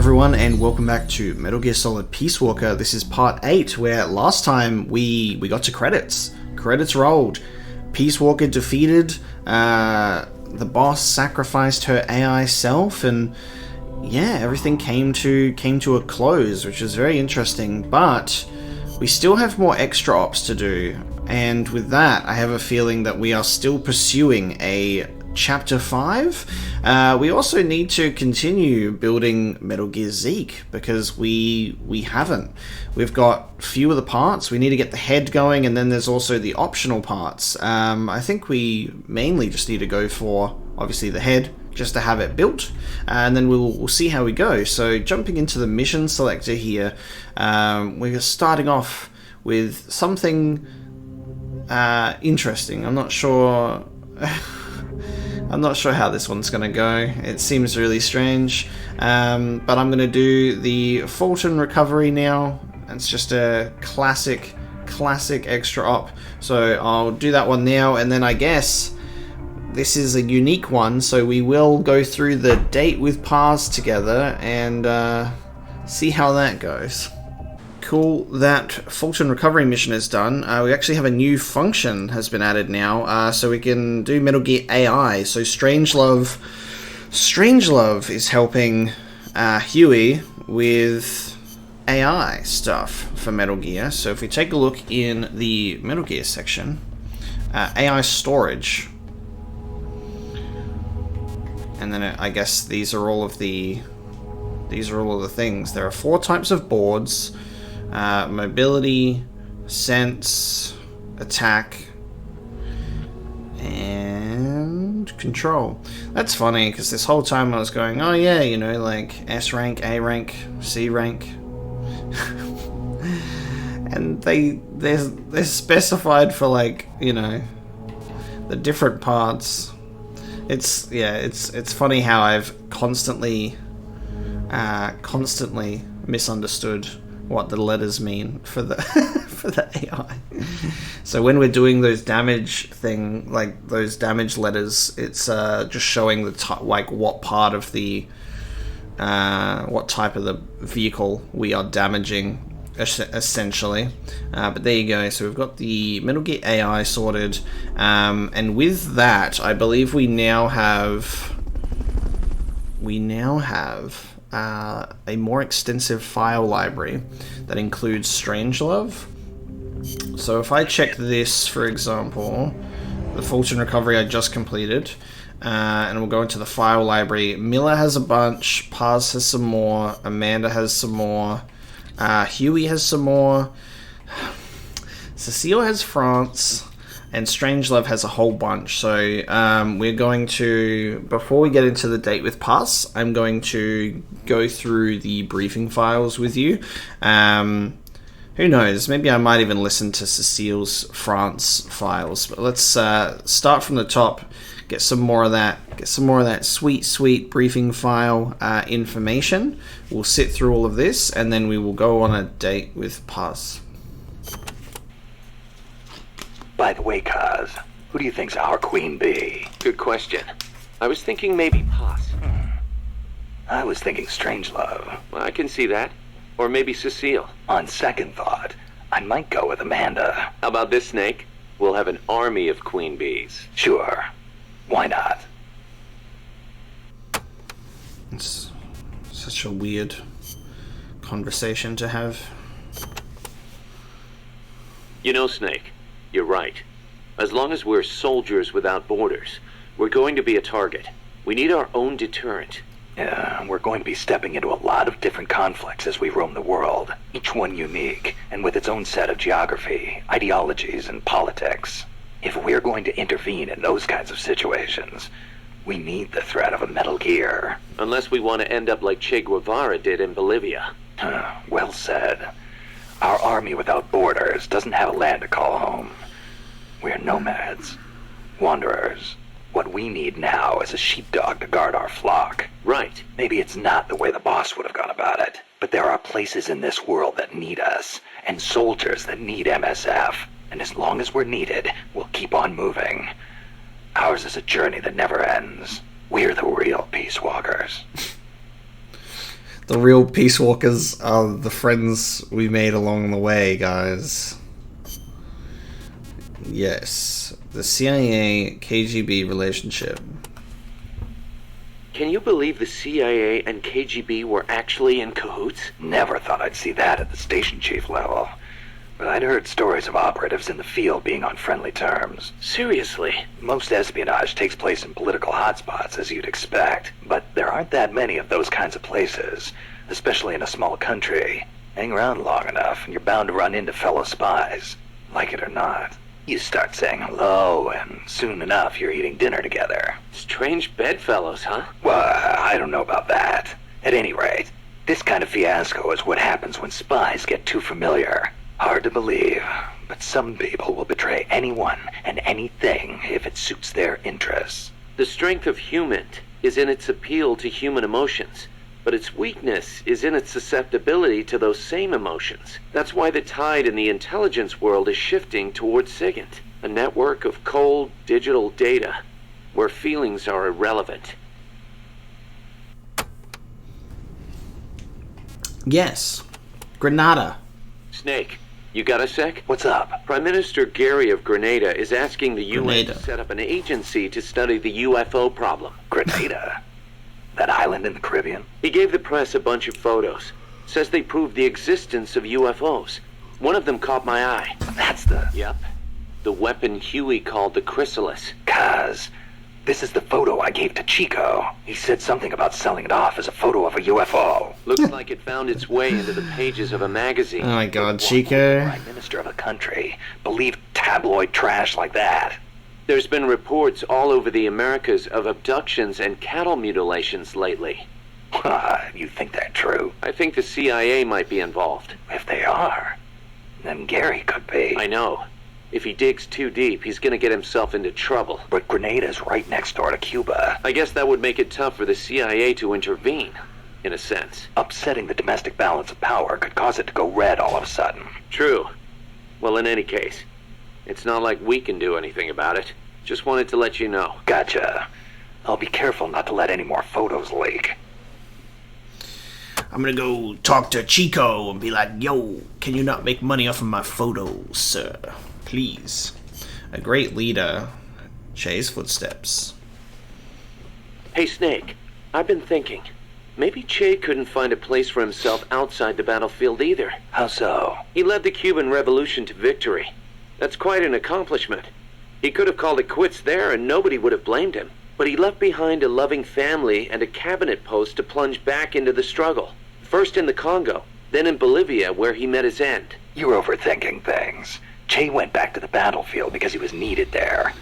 everyone, and welcome back to Metal Gear Solid Peace Walker. This is part 8, where last time we got to credits. Credits rolled. Peace Walker defeated, the boss sacrificed her AI self, and yeah, everything came to a close, which is very interesting, but we still have more extra ops to do, and with that, I have a feeling that we are still pursuing a Chapter 5. We also need to continue building Metal Gear Zeke, because we haven't. We've got few of the parts. We need to get the head going, and then there's also the optional parts. I think we mainly just need to go for, obviously, the head, just to have it built, and then we'll see how we go. So jumping into the mission selector here, we're starting off with something interesting. I'm not sure how this one's going to go. It seems really strange, but I'm going to do the Fulton Recovery now. It's just a classic extra op, so I'll do that one now, and then I guess this is a unique one, so we will go through the date with Paz together and see how that goes. Cool, that Fulton Recovery mission is done. We actually have a new function has been added now, so we can do Metal Gear AI. So Strangelove is helping Huey with AI stuff for Metal Gear. So if we take a look in the Metal Gear section, AI storage, and then I guess these are all of the things. There are 4 types of boards. Mobility, sense, attack, and control. That's funny, because this whole time I was going, oh yeah, you know, like S rank, A rank, C rank. And they're specified for, like, you know, the different parts. It's funny how I've constantly misunderstood what the letters mean for the for the AI. So when we're doing those damage thing, like those damage letters, it's just showing the like what part of the what type of the vehicle we are damaging, essentially. But there you go. So we've got the Metal Gear AI sorted, and with that, I believe we now have a more extensive file library that includes Strangelove. So if I check this, for example, the Fulton Recovery I just completed, and we'll go into the file library. Miller has a bunch, Paz has some more, Amanda has some more, Huey has some more, Cecile has France, and Strangelove has a whole bunch. So we're going to, before we get into the date with Paz, I'm going to go through the briefing files with you. Who knows, maybe I might even listen to Cecile's France files. But let's start from the top, get some more of that sweet briefing file information. We'll sit through all of this, and then we will go on a date with Paz. By the way, Kaz, who do you think's our queen bee? Good question. I was thinking maybe Paz. I was thinking Strangelove. Well, I can see that. Or maybe Cecile. On second thought, I might go with Amanda. How about this, Snake? We'll have an army of queen bees. Sure. Why not? It's such a weird conversation to have. You know, Snake, you're right. As long as we're soldiers without borders, we're going to be a target. We need our own deterrent. Yeah, we're going to be stepping into a lot of different conflicts as we roam the world, each one unique, and with its own set of geography, ideologies, and politics. If we're going to intervene in those kinds of situations, we need the threat of a Metal Gear. Unless we want to end up like Che Guevara did in Bolivia. Well said. Our army without borders doesn't have a land to call home. We're nomads, wanderers. What we need now is a sheepdog to guard our flock. Right. Maybe it's not the way the boss would have gone about it, but there are places in this world that need us, and soldiers that need MSF. And as long as we're needed, we'll keep on moving. Ours is a journey that never ends. We're the real Peace Walkers. The real Peace Walkers are the friends we made along the way, guys. Yes. The CIA KGB relationship. Can you believe the CIA and KGB were actually in cahoots? Never thought I'd see that at the station chief level. But I'd heard stories of operatives in the field being on friendly terms. Seriously? Most espionage takes place in political hotspots, as you'd expect. But there aren't that many of those kinds of places, especially in a small country. Hang around long enough, and you're bound to run into fellow spies. Like it or not. You start saying hello, and soon enough you're eating dinner together. Strange bedfellows, huh? Well, I don't know about that. At any rate, this kind of fiasco is what happens when spies get too familiar. Hard to believe, but some people will betray anyone and anything if it suits their interests. The strength of human is in its appeal to human emotions, but its weakness is in its susceptibility to those same emotions. That's why the tide in the intelligence world is shifting towards SIGINT, a network of cold, digital data, where feelings are irrelevant. Yes. Grenada. Snake, you got a sec? What's up? Prime Minister Gary of Grenada is asking the UN Grenada. to set up an agency to study the UFO problem. Grenada? That island in the Caribbean? He gave the press a bunch of photos. Says they prove the existence of UFOs. One of them caught my eye. That's the... Yep. The weapon Huey called the chrysalis. Cuz, this is the photo I gave to Chico. He said something about selling it off as a photo of a UFO. Looks like it found its way into the pages of a magazine. Oh my god, What Chico. Prime Minister of a country believed tabloid trash like that? There's been reports all over the Americas of abductions and cattle mutilations lately. You think they're true? I think the CIA might be involved. If they are, then Gary could be. I know. If he digs too deep, he's gonna get himself into trouble. But Grenada's right next door to Cuba. I guess that would make it tough for the CIA to intervene, in a sense. Upsetting the domestic balance of power could cause it to go red all of a sudden. True. Well, in any case, it's not like we can do anything about it. Just wanted to let you know. Gotcha. I'll be careful not to let any more photos leak. I'm gonna go talk to Chico and be like, yo, can you not make money off of my photos, sir? Please. A great leader. Che's footsteps. Hey, Snake, I've been thinking. Maybe Che couldn't find a place for himself outside the battlefield either. How so? He led the Cuban Revolution to victory. That's quite an accomplishment. He could have called it quits there and nobody would have blamed him. But he left behind a loving family and a cabinet post to plunge back into the struggle. First in the Congo, then in Bolivia where he met his end. You're overthinking things. Che went back to the battlefield because he was needed there.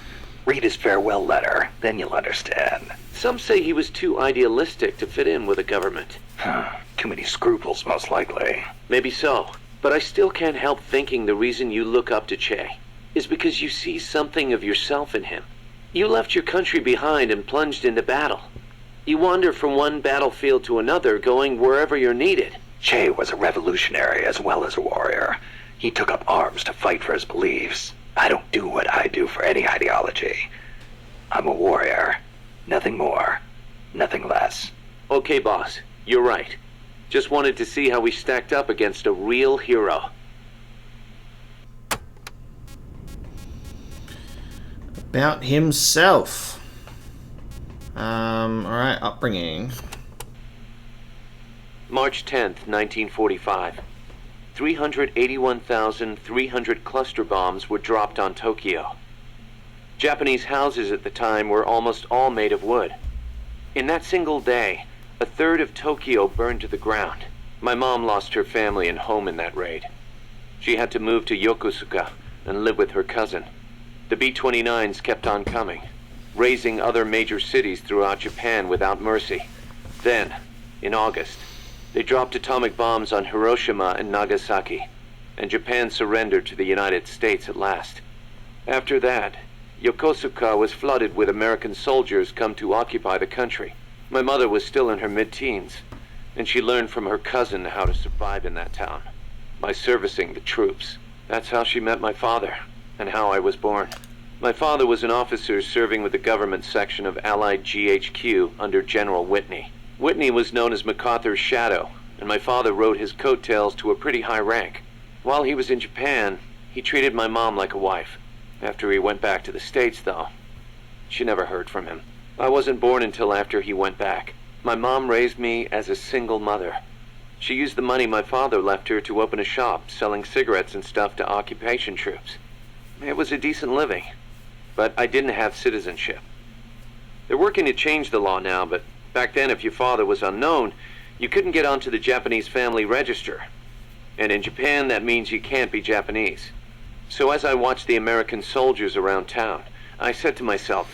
Read his farewell letter, then you'll understand. Some say he was too idealistic to fit in with the government. Too many scruples, most likely. Maybe so, but I still can't help thinking the reason you look up to Che is because you see something of yourself in him. You left your country behind and plunged into battle. You wander from one battlefield to another, going wherever you're needed. Che was a revolutionary as well as a warrior. He took up arms to fight for his beliefs. I don't do what I do for any ideology. I'm a warrior. Nothing more. Nothing less. Okay, boss. You're right. Just wanted to see how we stacked up against a real hero. About himself. Alright, upbringing. March 10th, 1945. 381,300 cluster bombs were dropped on Tokyo. Japanese houses at the time were almost all made of wood. In that single day, a third of Tokyo burned to the ground. My mom lost her family and home in that raid. She had to move to Yokosuka and live with her cousin. The B-29s kept on coming, razing other major cities throughout Japan without mercy. Then, in August, they dropped atomic bombs on Hiroshima and Nagasaki, and Japan surrendered to the United States at last. After that, Yokosuka was flooded with American soldiers come to occupy the country. My mother was still in her mid-teens, and she learned from her cousin how to survive in that town, by servicing the troops. That's how she met my father, and how I was born. My father was an officer serving with the government section of Allied GHQ under General Whitney. Whitney was known as MacArthur's shadow, and my father rode his coattails to a pretty high rank. While he was in Japan, he treated my mom like a wife. After he went back to the States, though, she never heard from him. I wasn't born until after he went back. My mom raised me as a single mother. She used the money my father left her to open a shop selling cigarettes and stuff to occupation troops. It was a decent living, but I didn't have citizenship. They're working to change the law now, but back then if your father was unknown, you couldn't get onto the Japanese family register. And in Japan, that means you can't be Japanese. So as I watched the American soldiers around town, I said to myself,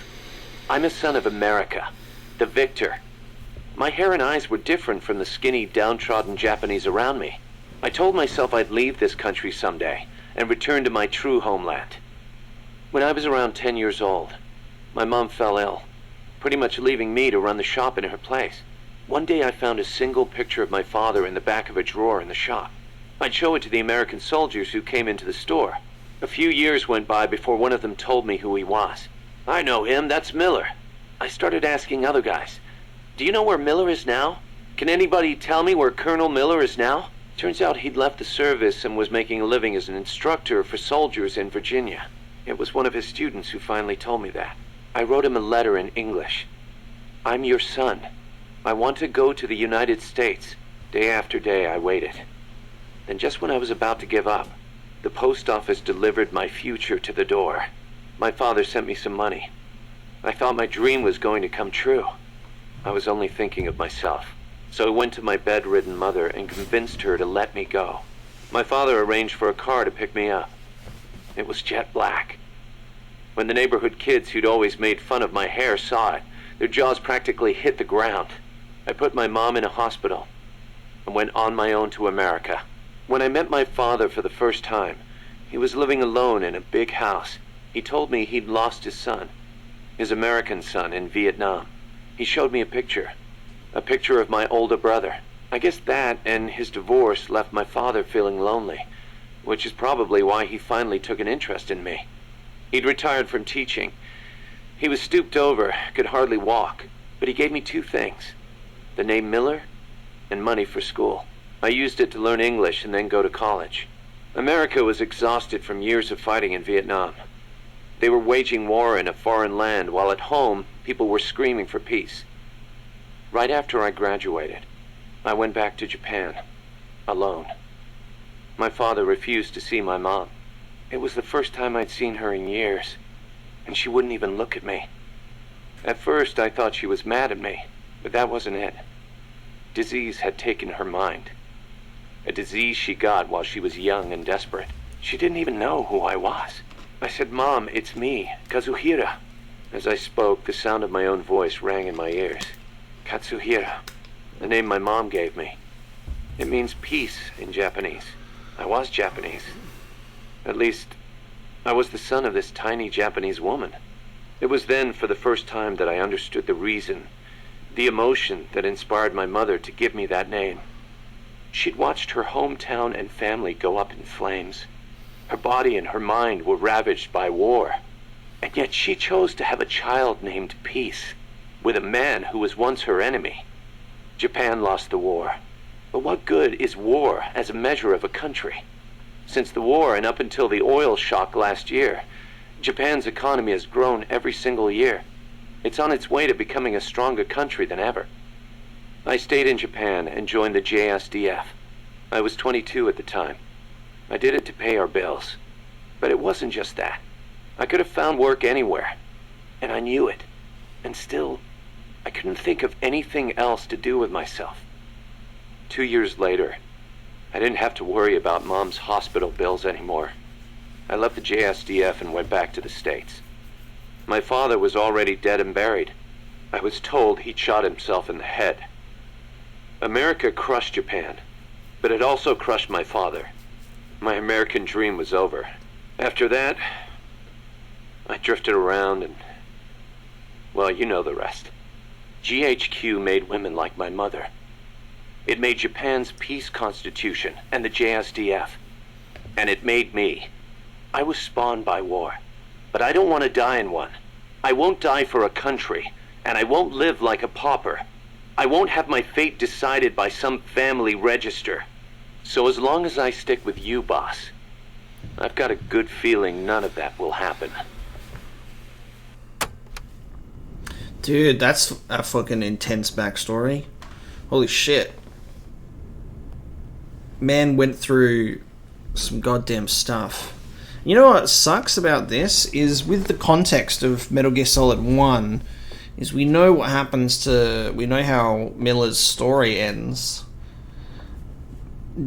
I'm a son of America, the victor. My hair and eyes were different from the skinny, downtrodden Japanese around me. I told myself I'd leave this country someday and return to my true homeland. When I was around 10 years old, my mom fell ill, pretty much leaving me to run the shop in her place. One day I found a single picture of my father in the back of a drawer in the shop. I'd show it to the American soldiers who came into the store. A few years went by before one of them told me who he was. I know him, that's Miller. I started asking other guys, do you know where Miller is now? Can anybody tell me where Colonel Miller is now? Turns out he'd left the service and was making a living as an instructor for soldiers in Virginia. It was one of his students who finally told me that. I wrote him a letter in English. I'm your son. I want to go to the United States. Day after day I waited. Then just when I was about to give up, the post office delivered my future to the door. My father sent me some money. I thought my dream was going to come true. I was only thinking of myself. So I went to my bedridden mother and convinced her to let me go. My father arranged for a car to pick me up. It was jet black. When the neighborhood kids who'd always made fun of my hair saw it, their jaws practically hit the ground. I put my mom in a hospital and went on my own to America. When I met my father for the first time, he was living alone in a big house. He told me he'd lost his son, his American son, in Vietnam. He showed me a picture of my older brother. I guess that and his divorce left my father feeling lonely, which is probably why he finally took an interest in me. He'd retired from teaching. He was stooped over, could hardly walk, but he gave me two things: the name Miller and money for school. I used it to learn English and then go to college. America was exhausted from years of fighting in Vietnam. They were waging war in a foreign land, while at home, people were screaming for peace. Right after I graduated, I went back to Japan, alone. My father refused to see my mom. It was the first time I'd seen her in years, and she wouldn't even look at me. At first, I thought she was mad at me, but that wasn't it. Disease had taken her mind. A disease she got while she was young and desperate. She didn't even know who I was. I said, Mom, it's me, Kazuhira. As I spoke, the sound of my own voice rang in my ears. Katsuhira, the name my mom gave me. It means peace in Japanese. I was Japanese. At least, I was the son of this tiny Japanese woman. It was then, for the first time, that I understood the reason, the emotion that inspired my mother to give me that name. She'd watched her hometown and family go up in flames. Her body and her mind were ravaged by war. And yet she chose to have a child named Peace, with a man who was once her enemy. Japan lost the war. But what good is war as a measure of a country? Since the war and up until the oil shock last year, Japan's economy has grown every single year. It's on its way to becoming a stronger country than ever. I stayed in Japan and joined the JSDF. I was 22 at the time. I did it to pay our bills. But it wasn't just that. I could have found work anywhere. And I knew it. And still, I couldn't think of anything else to do with myself. 2 years later, I didn't have to worry about Mom's hospital bills anymore. I left the JSDF and went back to the States. My father was already dead and buried. I was told he'd shot himself in the head. America crushed Japan, but it also crushed my father. My American dream was over. After that, I drifted around and, well, you know the rest. GHQ made women like my mother. It made Japan's peace constitution and the JSDF. And it made me. I was spawned by war, but I don't want to die in one. I won't die for a country, and I won't live like a pauper. I won't have my fate decided by some family register. So as long as I stick with you, boss, I've got a good feeling none of that will happen. Dude, that's a fucking intense backstory. Holy shit. Man went through some goddamn stuff. You know what sucks about this is with the context of Metal Gear Solid 1 is we know what happens to... We know how Miller's story ends.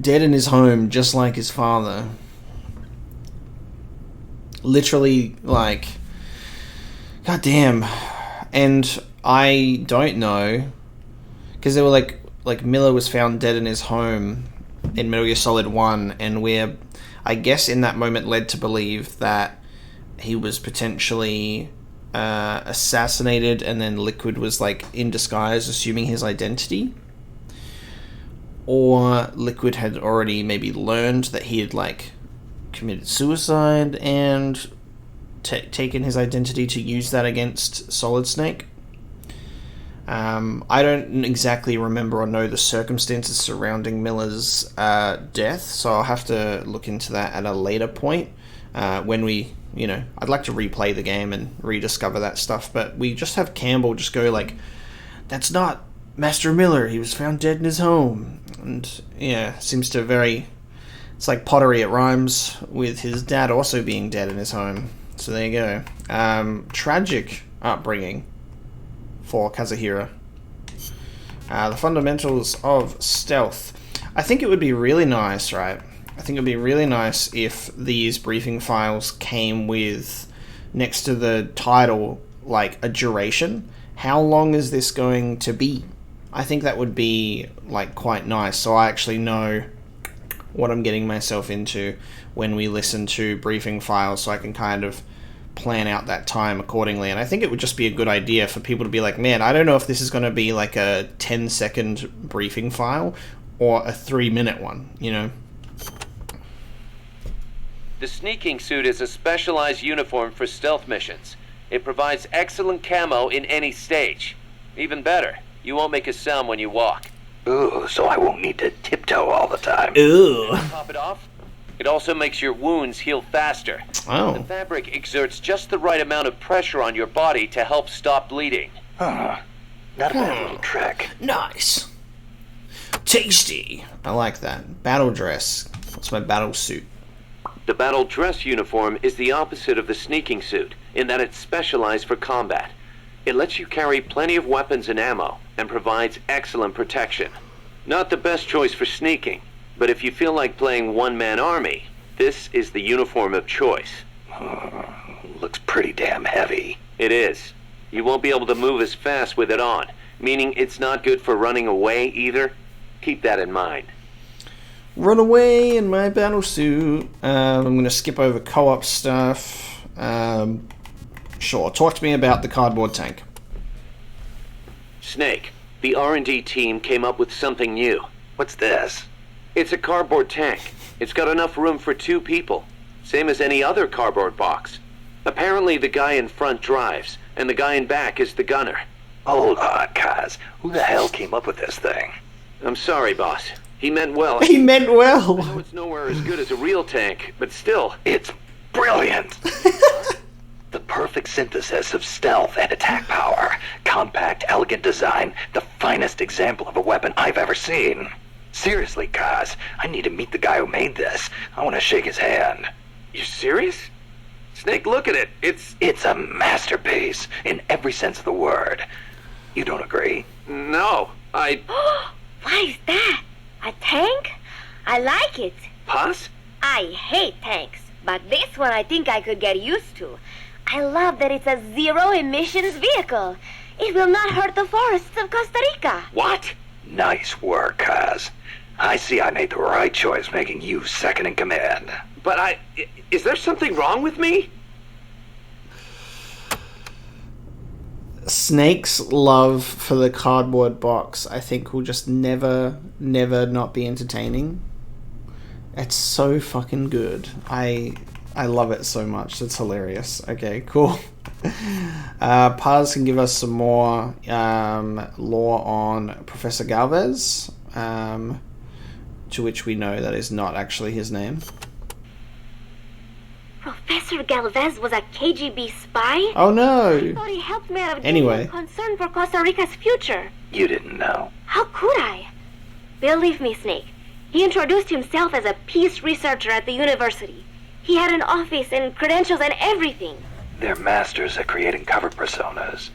Dead in his home, just like his father. Literally, like... Goddamn. And I don't know... Because they were like Miller was found dead in his home in Metal Gear Solid 1, and we're, I guess, in that moment led to believe that he was potentially assassinated, and then Liquid was like in disguise assuming his identity, or Liquid had already maybe learned that he had like committed suicide and taken his identity to use that against Solid Snake. I don't exactly remember or know the circumstances surrounding Miller's death, so I'll have to look into that at a later point when we, you know, I'd like to replay the game and rediscover that stuff, but we just have Campbell just go like, that's not Master Miller, he was found dead in his home, and yeah, seems to it's like pottery, it rhymes with his dad also being dead in his home, so there you go. Tragic upbringing for Kazuhira. The fundamentals of stealth. I think it would be really nice, right? I think it would be really nice if these briefing files came with, next to the title, like a duration. How long is this going to be? I think that would be like quite nice, so I actually know what I'm getting myself into when we listen to briefing files, so I can kind of plan out that time accordingly. And I think it would just be a good idea for people to be like, man, I don't know if this is going to be like a 10-second briefing file or a 3-minute one, you know? The sneaking suit is a specialized uniform for stealth missions. It provides excellent camo in any stage. Even better, you won't make a sound when you walk. Ooh, so I won't need to tiptoe all the time. Ooh. Pop it off. It also makes your wounds heal faster. Oh. The fabric exerts just the right amount of pressure on your body to help stop bleeding. Huh. Not a bad little trick. Nice. Tasty. I like that. Battle dress. That's my battle suit. The battle dress uniform is the opposite of the sneaking suit, in that it's specialized for combat. It lets you carry plenty of weapons and ammo, and provides excellent protection. Not the best choice for sneaking, but if you feel like playing one-man army, this is the uniform of choice. Looks pretty damn heavy. It is. You won't be able to move as fast with it on, meaning it's not good for running away either. Keep that in mind. Run away in my battle suit. I'm going to skip over co-op stuff. Sure, talk to me about the cardboard tank. Snake, the R&D team came up with something new. What's this? It's a cardboard tank. It's got enough room for 2 people. Same as any other cardboard box. Apparently the guy in front drives, and the guy in back is the gunner. Hold on, Kaz. Who the hell came up with this thing? I'm sorry, boss. He meant well. He meant I well. know it's nowhere as good as a real tank, but still. It's brilliant! The perfect synthesis of stealth and attack power. Compact, elegant design. The finest example of a weapon I've ever seen. Seriously, Kaz, I need to meet the guy who made this. I want to shake his hand. You serious? Snake, look at it. It's a masterpiece, in every sense of the word. You don't agree? No, Why is that? A tank? I like it. Boss? I hate tanks, but this one I think I could get used to. I love that it's a zero-emissions vehicle. It will not hurt the forests of Costa Rica. What? Nice work, Kaz. I see I made the right choice making you second in command. But is there something wrong with me? Snake's love for the cardboard box, I think, will just never not be entertaining. It's so fucking good. I love it so much. It's hilarious. Okay, cool. Paz can give us some more lore on Professor Galvez, to which we know that is not actually his name. Professor Galvez was a KGB spy? Oh no! I thought he helped me out of Anyway. concern for Costa Rica's future. You didn't know. How could I? Believe me, Snake. He introduced himself as a peace researcher at the university. He had an office and credentials and everything. They're masters at creating cover personas.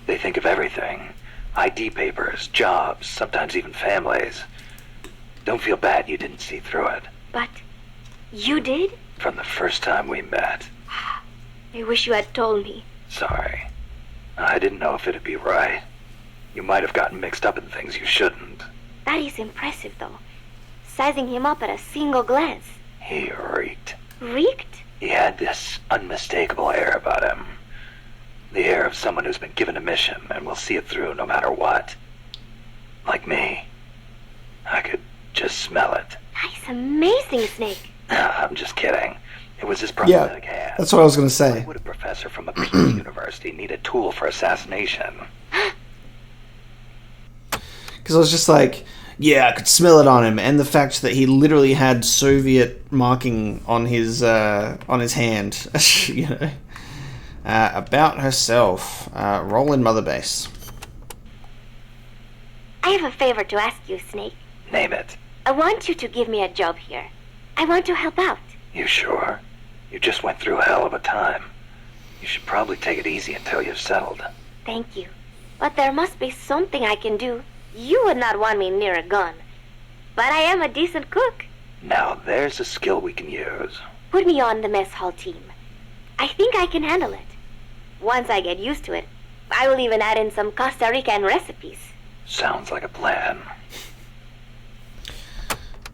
They think of everything. ID papers, jobs, sometimes even families. Don't feel bad you didn't see through it. But you did? From the first time we met. I wish you had told me. Sorry. I didn't know if it'd be right. You might have gotten mixed up in things you shouldn't. That is impressive, though. Sizing him up at a single glance. He reeked. Reeked? He had this unmistakable air about him. The air of someone who's been given a mission and will see it through no matter what. Like me. I could just smell it. That is amazing, Snake. I'm just kidding. It was his prosthetic hand. That's what I was going to say. Why would a professor from a peace university need a tool for assassination? Because I was just like, yeah, I could smell it on him, and the fact that he literally had Soviet marking on his hand, you know. About herself, roll in Mother Base. I have a favor to ask you, Snake. Name it. I want you to give me a job here. I want to help out. You sure? You just went through a hell of a time. You should probably take it easy until you've settled. Thank you. But there must be something I can do. You would not want me near a gun. But I am a decent cook. Now there's a skill we can use. Put me on the mess hall team. I think I can handle it. Once I get used to it, I will even add in some Costa Rican recipes. Sounds like a plan.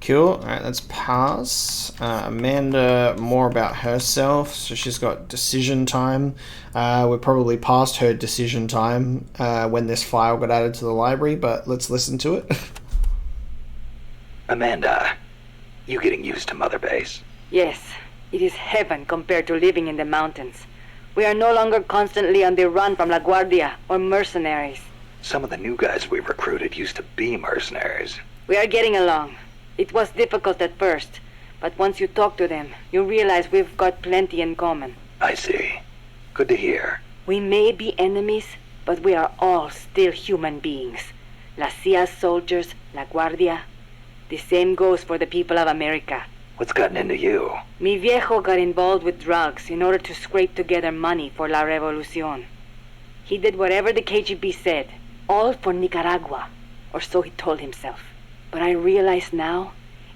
Cool. Alright, let's pass. Amanda, more about herself. So she's got decision time. We're probably past her decision time when this file got added to the library, but let's listen to it. Amanda, you getting used to Mother Base? Yes, it is heaven compared to living in the mountains. We are no longer constantly on the run from La Guardia or mercenaries. Some of the new guys we recruited used to be mercenaries. We are getting along. It was difficult at first, but once you talk to them, you realize we've got plenty in common. I see. Good to hear. We may be enemies, but we are all still human beings. La CIA's soldiers, La Guardia. The same goes for the people of America. What's gotten into you? Mi viejo got involved with drugs in order to scrape together money for La Revolucion. He did whatever the KGB said, all for Nicaragua, or so he told himself. But I realize now,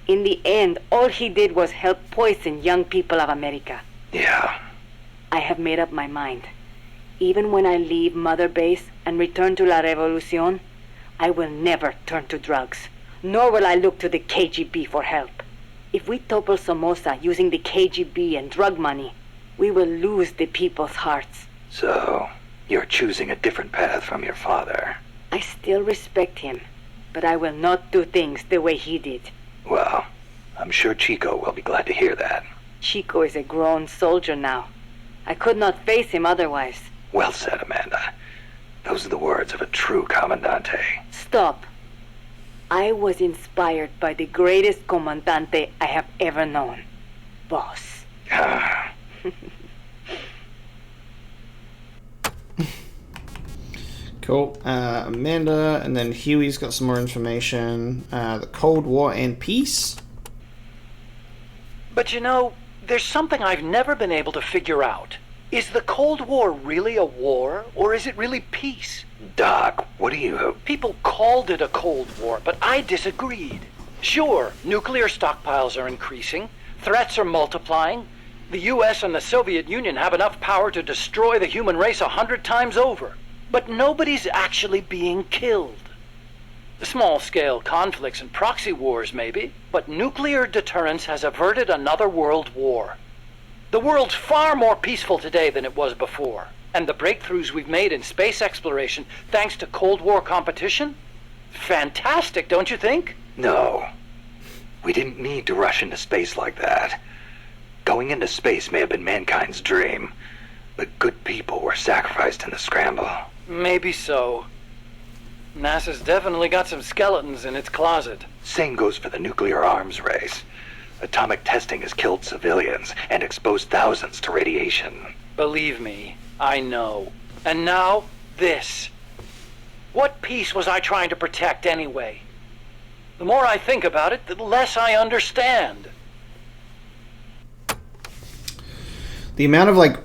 in the end, all he did was help poison young people of America. Yeah. I have made up my mind. Even when I leave Mother Base and return to La Revolucion, I will never turn to drugs, nor will I look to the KGB for help. If we topple Somoza using the KGB and drug money, we will lose the people's hearts. So, you're choosing a different path from your father. I still respect him, but I will not do things the way he did. Well, I'm sure Chico will be glad to hear that. Chico is a grown soldier now. I could not face him otherwise. Well said, Amanda. Those are the words of a true Comandante. Stop. I was inspired by the greatest Comandante I have ever known. Boss. Ah. Cool. Amanda, and then Huey's got some more information. The Cold War and Peace. But you know, there's something I've never been able to figure out. Is the Cold War really a war, or is it really peace? Doc, what do you... People called it a Cold War, but I disagreed. Sure, nuclear stockpiles are increasing, threats are multiplying. The US and the Soviet Union have enough power to destroy the human race 100 times over. But nobody's actually being killed. Small-scale conflicts and proxy wars, maybe, but nuclear deterrence has averted another world war. The world's far more peaceful today than it was before, and the breakthroughs we've made in space exploration thanks to Cold War competition? Fantastic, don't you think? No. We didn't need to rush into space like that. Going into space may have been mankind's dream, But good people were sacrificed in the scramble. Maybe so. NASA's definitely got some skeletons in its closet. Same goes for the nuclear arms race. Atomic testing has killed civilians and exposed thousands to radiation. Believe me, I know. And now, this. What peace was I trying to protect anyway? The more I think about it, the less I understand. The amount of like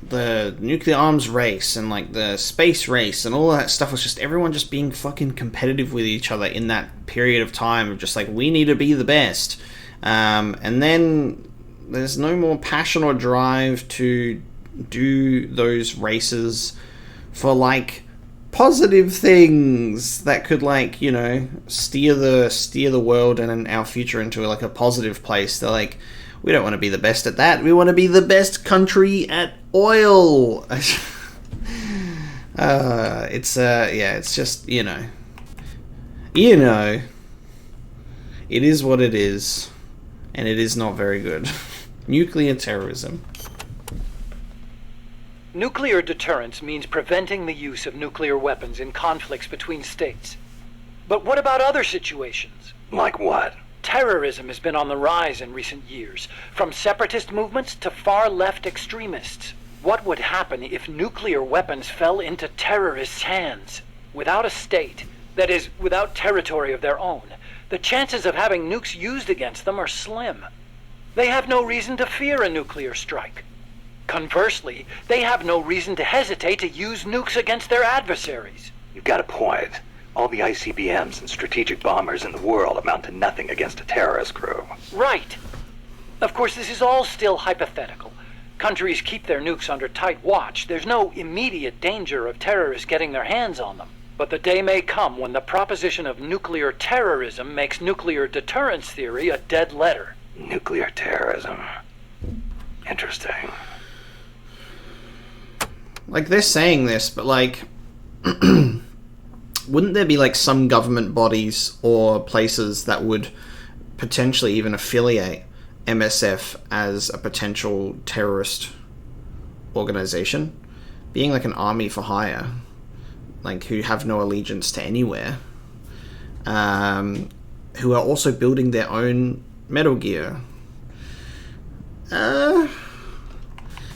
the nuclear arms race and like the space race and all that stuff was just everyone just being fucking competitive with each other in that period of time of just like, we need to be the best. And then there's no more passion or drive to do those races for like positive things that could like, you know, steer the world and our future into like a positive place. They're like, we don't want to be the best at that. We want to be the best country at oil. It's just, you know, it is what it is, and it is not very good. Nuclear terrorism. Nuclear deterrence means preventing the use of nuclear weapons in conflicts between states. But what about other situations? Like what? Terrorism has been on the rise in recent years, from separatist movements to far-left extremists. What would happen if nuclear weapons fell into terrorists' hands? Without a state, that is, without territory of their own, the chances of having nukes used against them are slim. They have no reason to fear a nuclear strike. Conversely, they have no reason to hesitate to use nukes against their adversaries. You've got a point. All the ICBMs and strategic bombers in the world amount to nothing against a terrorist crew. Right. Of course, this is all still hypothetical. Countries keep their nukes under tight watch. There's no immediate danger of terrorists getting their hands on them. But the day may come when the proposition of nuclear terrorism makes nuclear deterrence theory a dead letter. Nuclear terrorism. Interesting. Like, they're saying this, but like... wouldn't there be like some government bodies or places that would potentially even affiliate MSF as a potential terrorist organization? Being like an army for hire, like who have no allegiance to anywhere, who are also building their own Metal Gear.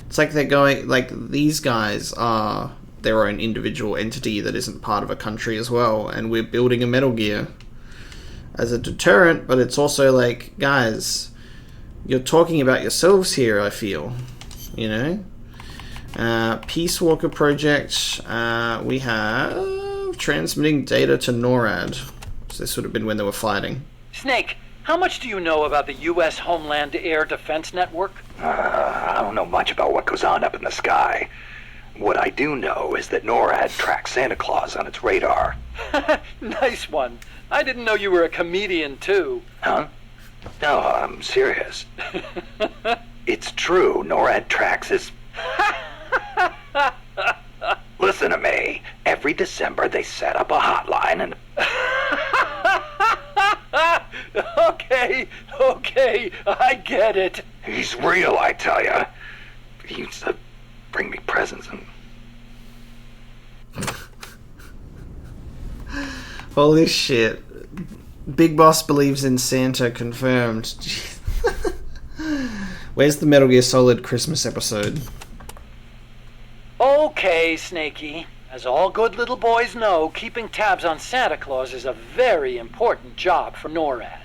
It's like they're going, like, these guys are their own individual entity that isn't part of a country as well, and we're building a Metal Gear as a deterrent, but it's also like, guys, you're talking about yourselves here, I feel, you know? Peace Walker Project, we have transmitting data to NORAD. So this would have been when they were fighting. Snake, how much do you know about the U.S. Homeland Air Defense Network? I don't know much about what goes on up in the sky. What I do know is that NORAD tracks Santa Claus on its radar. Nice one. I didn't know you were a comedian, too. Huh? No, I'm serious. It's true, NORAD tracks his... Listen to me. Every December they set up a hotline and... Okay, I get it. He's real, I tell ya. He used to bring me presents and... Holy shit. Big Boss believes in Santa, confirmed. Where's the Metal Gear Solid Christmas episode? Okay, Snakey. As all good little boys know, keeping tabs on Santa Claus is a very important job for NORAD.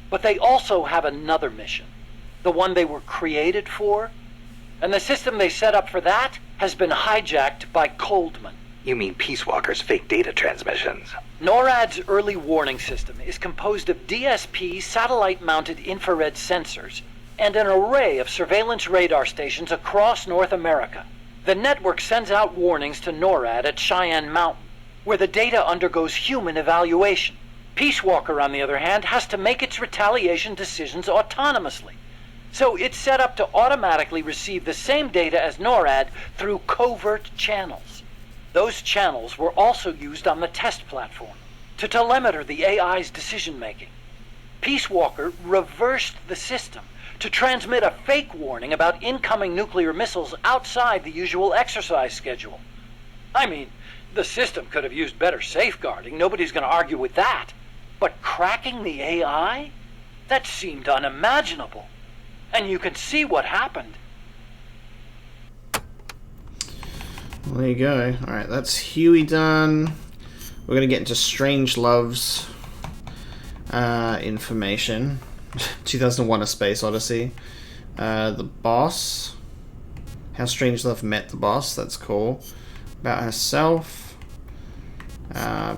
But they also have another mission. The one they were created for. And the system they set up for that has been hijacked by Coldman. You mean Peace Walker's fake data transmissions? NORAD's early warning system is composed of DSP satellite-mounted infrared sensors and an array of surveillance radar stations across North America. The network sends out warnings to NORAD at Cheyenne Mountain, where the data undergoes human evaluation. Peace Walker, on the other hand, has to make its retaliation decisions autonomously. So it's set up to automatically receive the same data as NORAD through covert channels. Those channels were also used on the test platform to telemeter the AI's decision-making. Peace Walker reversed the system to transmit a fake warning about incoming nuclear missiles outside the usual exercise schedule. I mean, the system could have used better safeguarding. Nobody's going to argue with that. But cracking the AI? That seemed unimaginable. And you can see what happened. Well, there you go. Alright, that's Huey done. We're going to get into Strangelove's information. 2001: A Space Odyssey. The boss. How Strangelove met the boss. That's cool. About herself.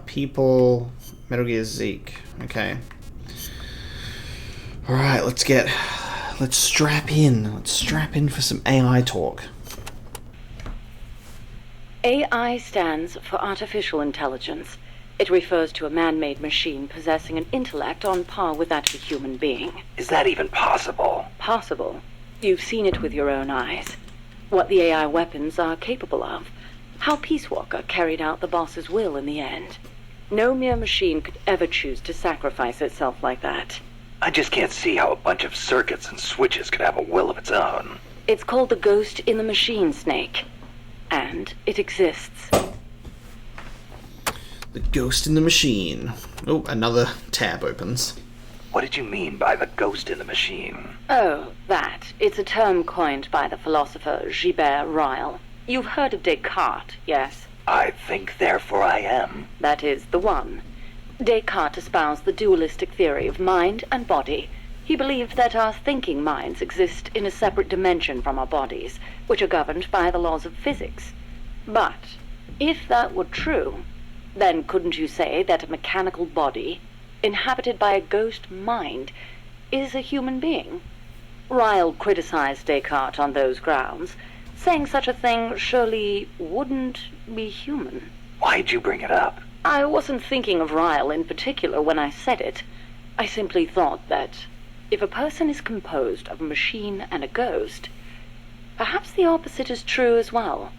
People. Metal Gear Zeke. Okay. Alright, let's strap in. Let's strap in for some AI talk. AI stands for artificial intelligence. It refers to a man-made machine possessing an intellect on par with that of a human being. Is that even possible? Possible. You've seen it with your own eyes. What the AI weapons are capable of. How Peace Walker carried out the boss's will in the end. No mere machine could ever choose to sacrifice itself like that. I just can't see how a bunch of circuits and switches could have a will of its own. It's called the ghost in the machine, Snake. And it exists. The ghost in the machine. Oh, another tab opens. What did you mean by the ghost in the machine? Oh, that. It's a term coined by the philosopher Gilbert Ryle. You've heard of Descartes, yes? I think, therefore I am. That is the one. Descartes espoused the dualistic theory of mind and body. He believed that our thinking minds exist in a separate dimension from our bodies, which are governed by the laws of physics. But if that were true, then couldn't you say that a mechanical body, inhabited by a ghost mind, is a human being? Ryle criticized Descartes on those grounds, saying such a thing surely wouldn't be human. Why'd you bring it up? I wasn't thinking of Ryle in particular when I said it. I simply thought that if a person is composed of a machine and a ghost, perhaps the opposite is true as well.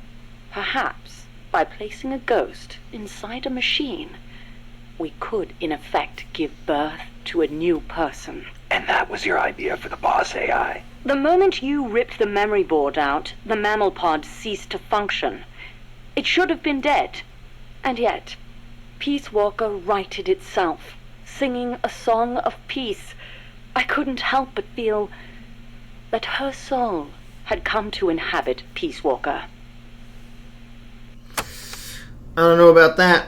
Perhaps, by placing a ghost inside a machine, we could, in effect, give birth to a new person. And that was your idea for the boss AI? The moment you ripped the memory board out, the mammal pod ceased to function. It should have been dead. And yet, Peace Walker righted itself, singing a song of peace. I couldn't help but feel that her soul had come to inhabit Peace Walker. I don't know about that,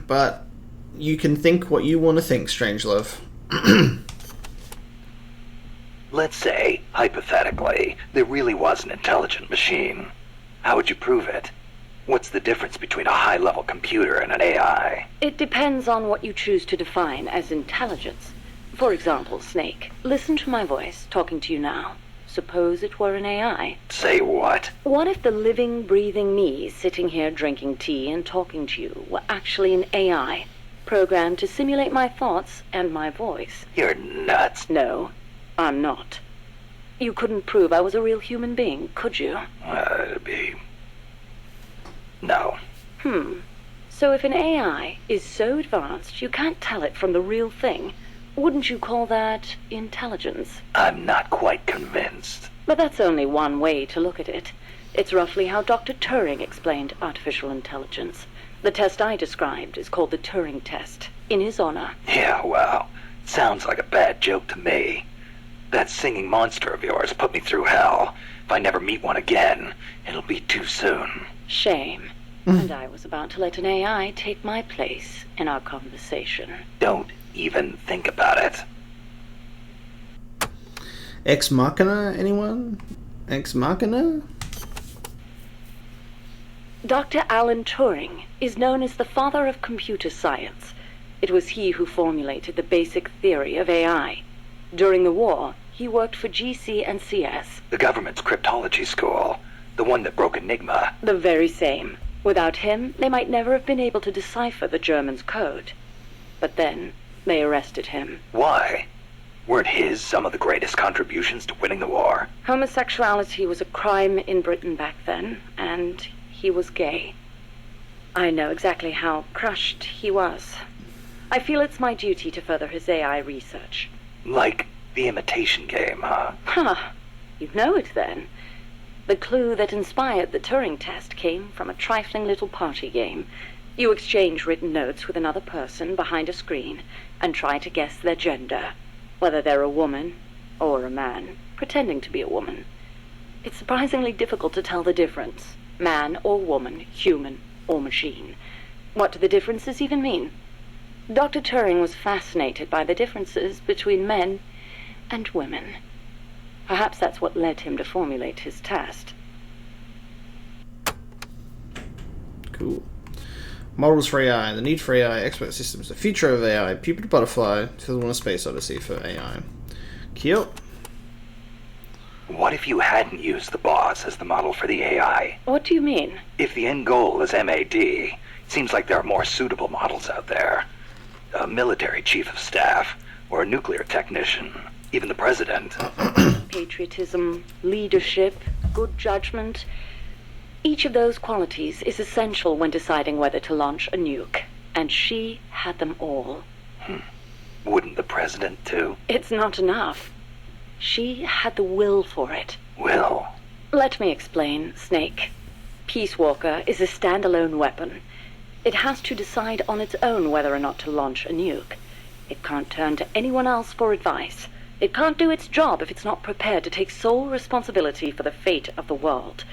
but you can think what you want to think, Strangelove. Let's say, hypothetically, there really was an intelligent machine. How would you prove it? What's the difference between a high-level computer and an AI? It depends on what you choose to define as intelligence. For example, Snake, listen to my voice talking to you now. Suppose it were an AI. Say what? What if the living, breathing me sitting here drinking tea and talking to you were actually an AI, programmed to simulate my thoughts and my voice? You're nuts. No, I'm not. You couldn't prove I was a real human being, could you? It'd be... No. So if an AI is so advanced you can't tell it from the real thing, wouldn't you call that intelligence? I'm not quite convinced. But that's only one way to look at it. It's roughly how Dr. Turing explained artificial intelligence. The test I described is called the Turing test, in his honor. Yeah, well, sounds like a bad joke to me. That singing monster of yours put me through hell. If I never meet one again, it'll be too soon. Shame. And I was about to let an AI take my place in our conversation. Don't even think about it. Ex Machina, anyone? Ex Machina? Dr. Alan Turing is known as the father of computer science. It was he who formulated the basic theory of AI. During the war, he worked for GC and CS. The government's cryptology school. The one that broke Enigma. The very same. Without him, they might never have been able to decipher the Germans' code. But then, they arrested him. Why? Weren't his some of the greatest contributions to winning the war? Homosexuality was a crime in Britain back then, and he was gay. I know exactly how crushed he was. I feel it's my duty to further his AI research. Like The imitation game, huh? Huh. You know it then. The clue that inspired the Turing test came from a trifling little party game. You exchange written notes with another person behind a screen and try to guess their gender, whether they're a woman or a man, pretending to be a woman. It's surprisingly difficult to tell the difference. Man or woman, human or machine. What do the differences even mean? Dr. Turing was fascinated by the differences between men and women. Perhaps that's what led him to formulate his test. Cool. Models for AI, the need for AI, expert systems, the future of AI, Pupa to Butterfly, 2001: A Space Odyssey for AI. Cute. What if you hadn't used the boss as the model for the AI? What do you mean? If the end goal is MAD, it seems like there are more suitable models out there. A military chief of staff, or a nuclear technician, even the president. Patriotism, leadership, good judgment. Each of those qualities is essential when deciding whether to launch a nuke. And she had them all. Wouldn't the president too? It's not enough. She had the will for it. Will? Let me explain, Snake. Peace Walker is a standalone weapon. It has to decide on its own whether or not to launch a nuke. It can't turn to anyone else for advice. It can't do its job if it's not prepared to take sole responsibility for the fate of the world.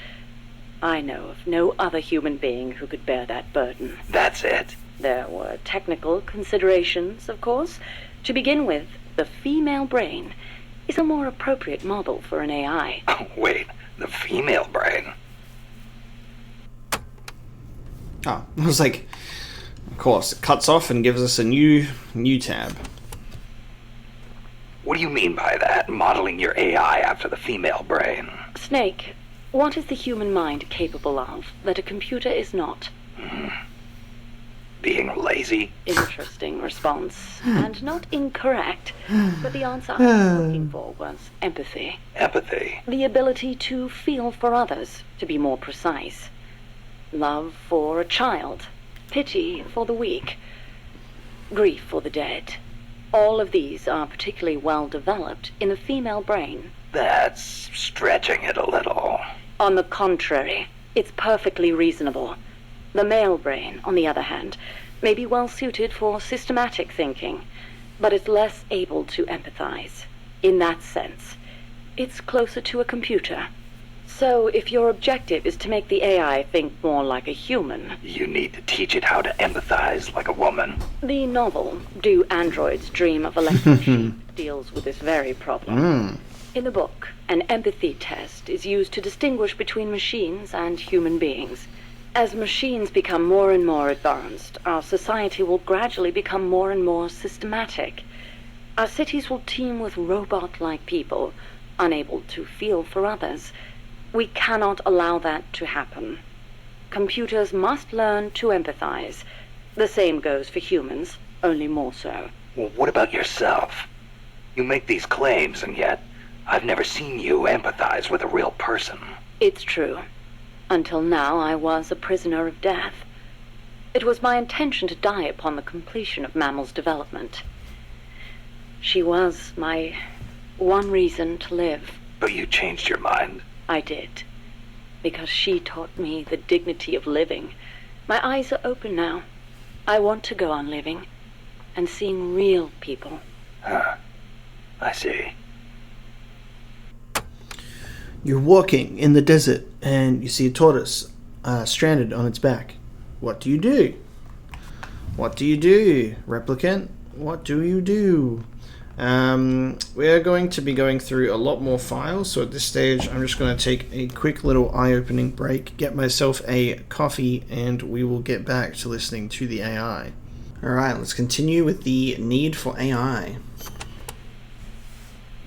I know of no other human being who could bear that burden. That's it? There were technical considerations, of course. To begin with, the female brain is a more appropriate model for an AI. Oh, wait, the female brain? Oh, I was like, of course, it cuts off and gives us a new tab. What do you mean by that, modeling your AI after the female brain? Snake, what is the human mind capable of that a computer is not? Being lazy? Interesting response. And not incorrect. But the answer I was looking for was empathy. Empathy? The ability to feel for others, to be more precise. Love for a child. Pity for the weak. Grief for the dead. All of these are particularly well developed in the female brain. That's stretching it a little. On the contrary, it's perfectly reasonable. The male brain, on the other hand, may be well suited for systematic thinking, but it's less able to empathize. In that sense, it's closer to a computer. So if your objective is to make the AI think more like a human... You need to teach it how to empathize like a woman. The novel, Do Androids Dream of Electric Sheep, deals with this very problem. In the book, an empathy test is used to distinguish between machines and human beings. As machines become more and more advanced, our society will gradually become more and more systematic. Our cities will teem with robot-like people, unable to feel for others. We cannot allow that to happen. Computers must learn to empathize. The same goes for humans, only more so. Well, what about yourself? You make these claims, and yet I've never seen you empathize with a real person. It's true. Until now, I was a prisoner of death. It was my intention to die upon the completion of Mammal's development. She was my one reason to live. But you changed your mind. I did. Because she taught me the dignity of living. My eyes are open now. I want to go on living and seeing real people. Huh. I see. You're walking in the desert and you see a tortoise stranded on its back. What do you do? What do you do, replicant? What do you do? We're going to be going through a lot more files, so at this stage I'm just going to take a quick little eye-opening break, get myself a coffee, and we will get back to listening to the AI. Alright, let's continue with the need for AI.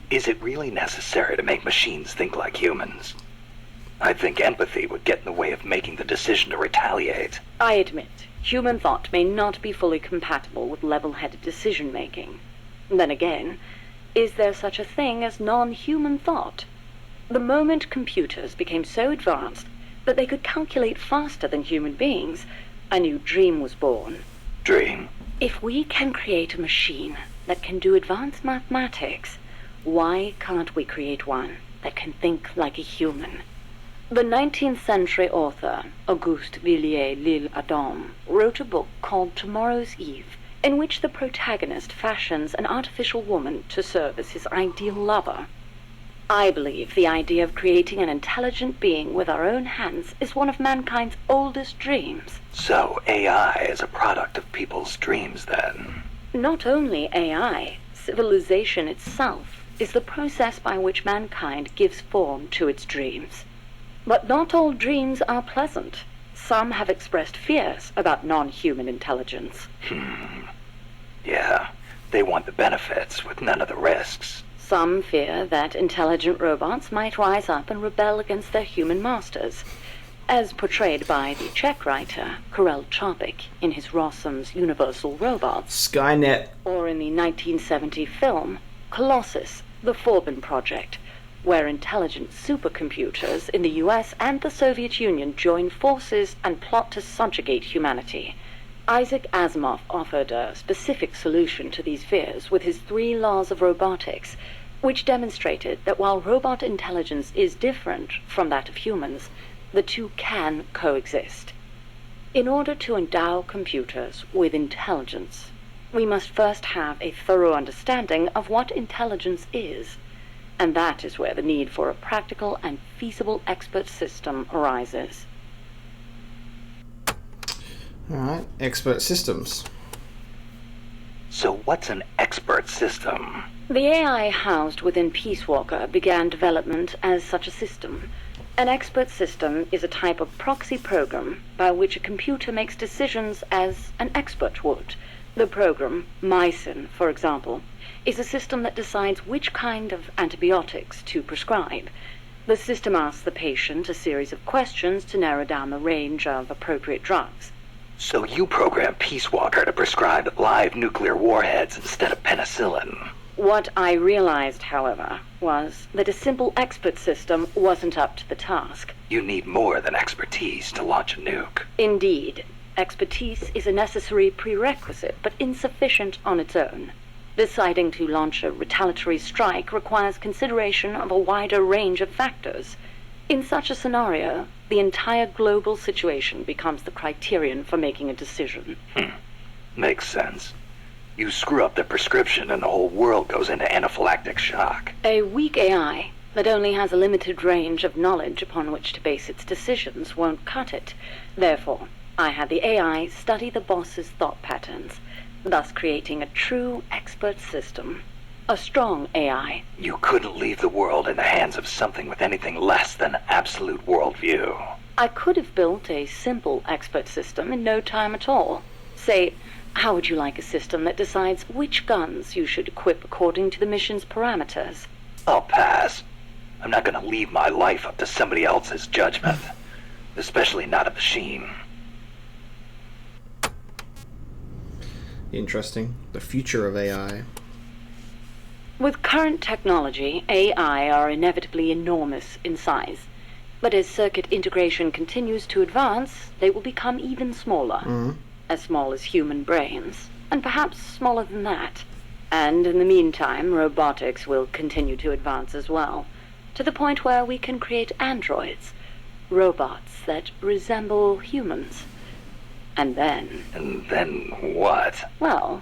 Is it really necessary to make machines think like humans? I think empathy would get in the way of making the decision to retaliate. I admit, human thought may not be fully compatible with level-headed decision-making. Then again, is there such a thing as non-human thought? The moment computers became so advanced that they could calculate faster than human beings, a new dream was born. Dream? If we can create a machine that can do advanced mathematics, Why can't we create one that can think like a human? The 19th century author, Auguste Villiers L'Isle-Adam, wrote a book called Tomorrow's Eve, in which the protagonist fashions an artificial woman to serve as his ideal lover. I believe the idea of creating an intelligent being with our own hands is one of mankind's oldest dreams. So AI is a product of people's dreams, then? Not only AI, civilization itself is the process by which mankind gives form to its dreams. But not all dreams are pleasant. Some have expressed fears about non-human intelligence. Yeah, they want the benefits with none of the risks. Some fear that intelligent robots might rise up and rebel against their human masters, as portrayed by the Czech writer Karel Čapek in his Rossum's Universal Robots. Skynet. Or in the 1970 film Colossus, the Fulton Project, where intelligent supercomputers in the US and the Soviet Union join forces and plot to subjugate humanity. Isaac Asimov offered a specific solution to these fears with his 3 laws of robotics, which demonstrated that while robot intelligence is different from that of humans, the two can coexist. In order to endow computers with intelligence, we must first have a thorough understanding of what intelligence is, and that is where the need for a practical and feasible expert system arises. Alright, expert systems. So what's an expert system? The AI housed within Peace Walker began development as such a system. An expert system is a type of proxy program by which a computer makes decisions as an expert would. The program, Mycin, for example, is a system that decides which kind of antibiotics to prescribe. The system asks the patient a series of questions to narrow down the range of appropriate drugs. So you program Peace Walker to prescribe live nuclear warheads instead of penicillin. What I realized, however, was that a simple expert system wasn't up to the task. You need more than expertise to launch a nuke. Indeed, expertise is a necessary prerequisite, but insufficient on its own. Deciding to launch a retaliatory strike requires consideration of a wider range of factors. In such a scenario, the entire global situation becomes the criterion for making a decision. Makes sense. You screw up the prescription and the whole world goes into anaphylactic shock. A weak AI that only has a limited range of knowledge upon which to base its decisions won't cut it. Therefore, I had the AI study the boss's thought patterns, thus creating a true expert system. A strong AI. You couldn't leave the world in the hands of something with anything less than absolute worldview. I could have built a simple expert system in no time at all. Say, how would you like a system that decides which guns you should equip according to the mission's parameters? I'll pass. I'm not gonna leave my life up to somebody else's judgment. Especially not a machine. Interesting. The future of AI. With current technology, AI are inevitably enormous in size. But as circuit integration continues to advance, they will become even smaller. As small as human brains, and perhaps smaller than that. And in the meantime, robotics will continue to advance as well, to the point where we can create androids, robots that resemble humans. And then... And then what? Well,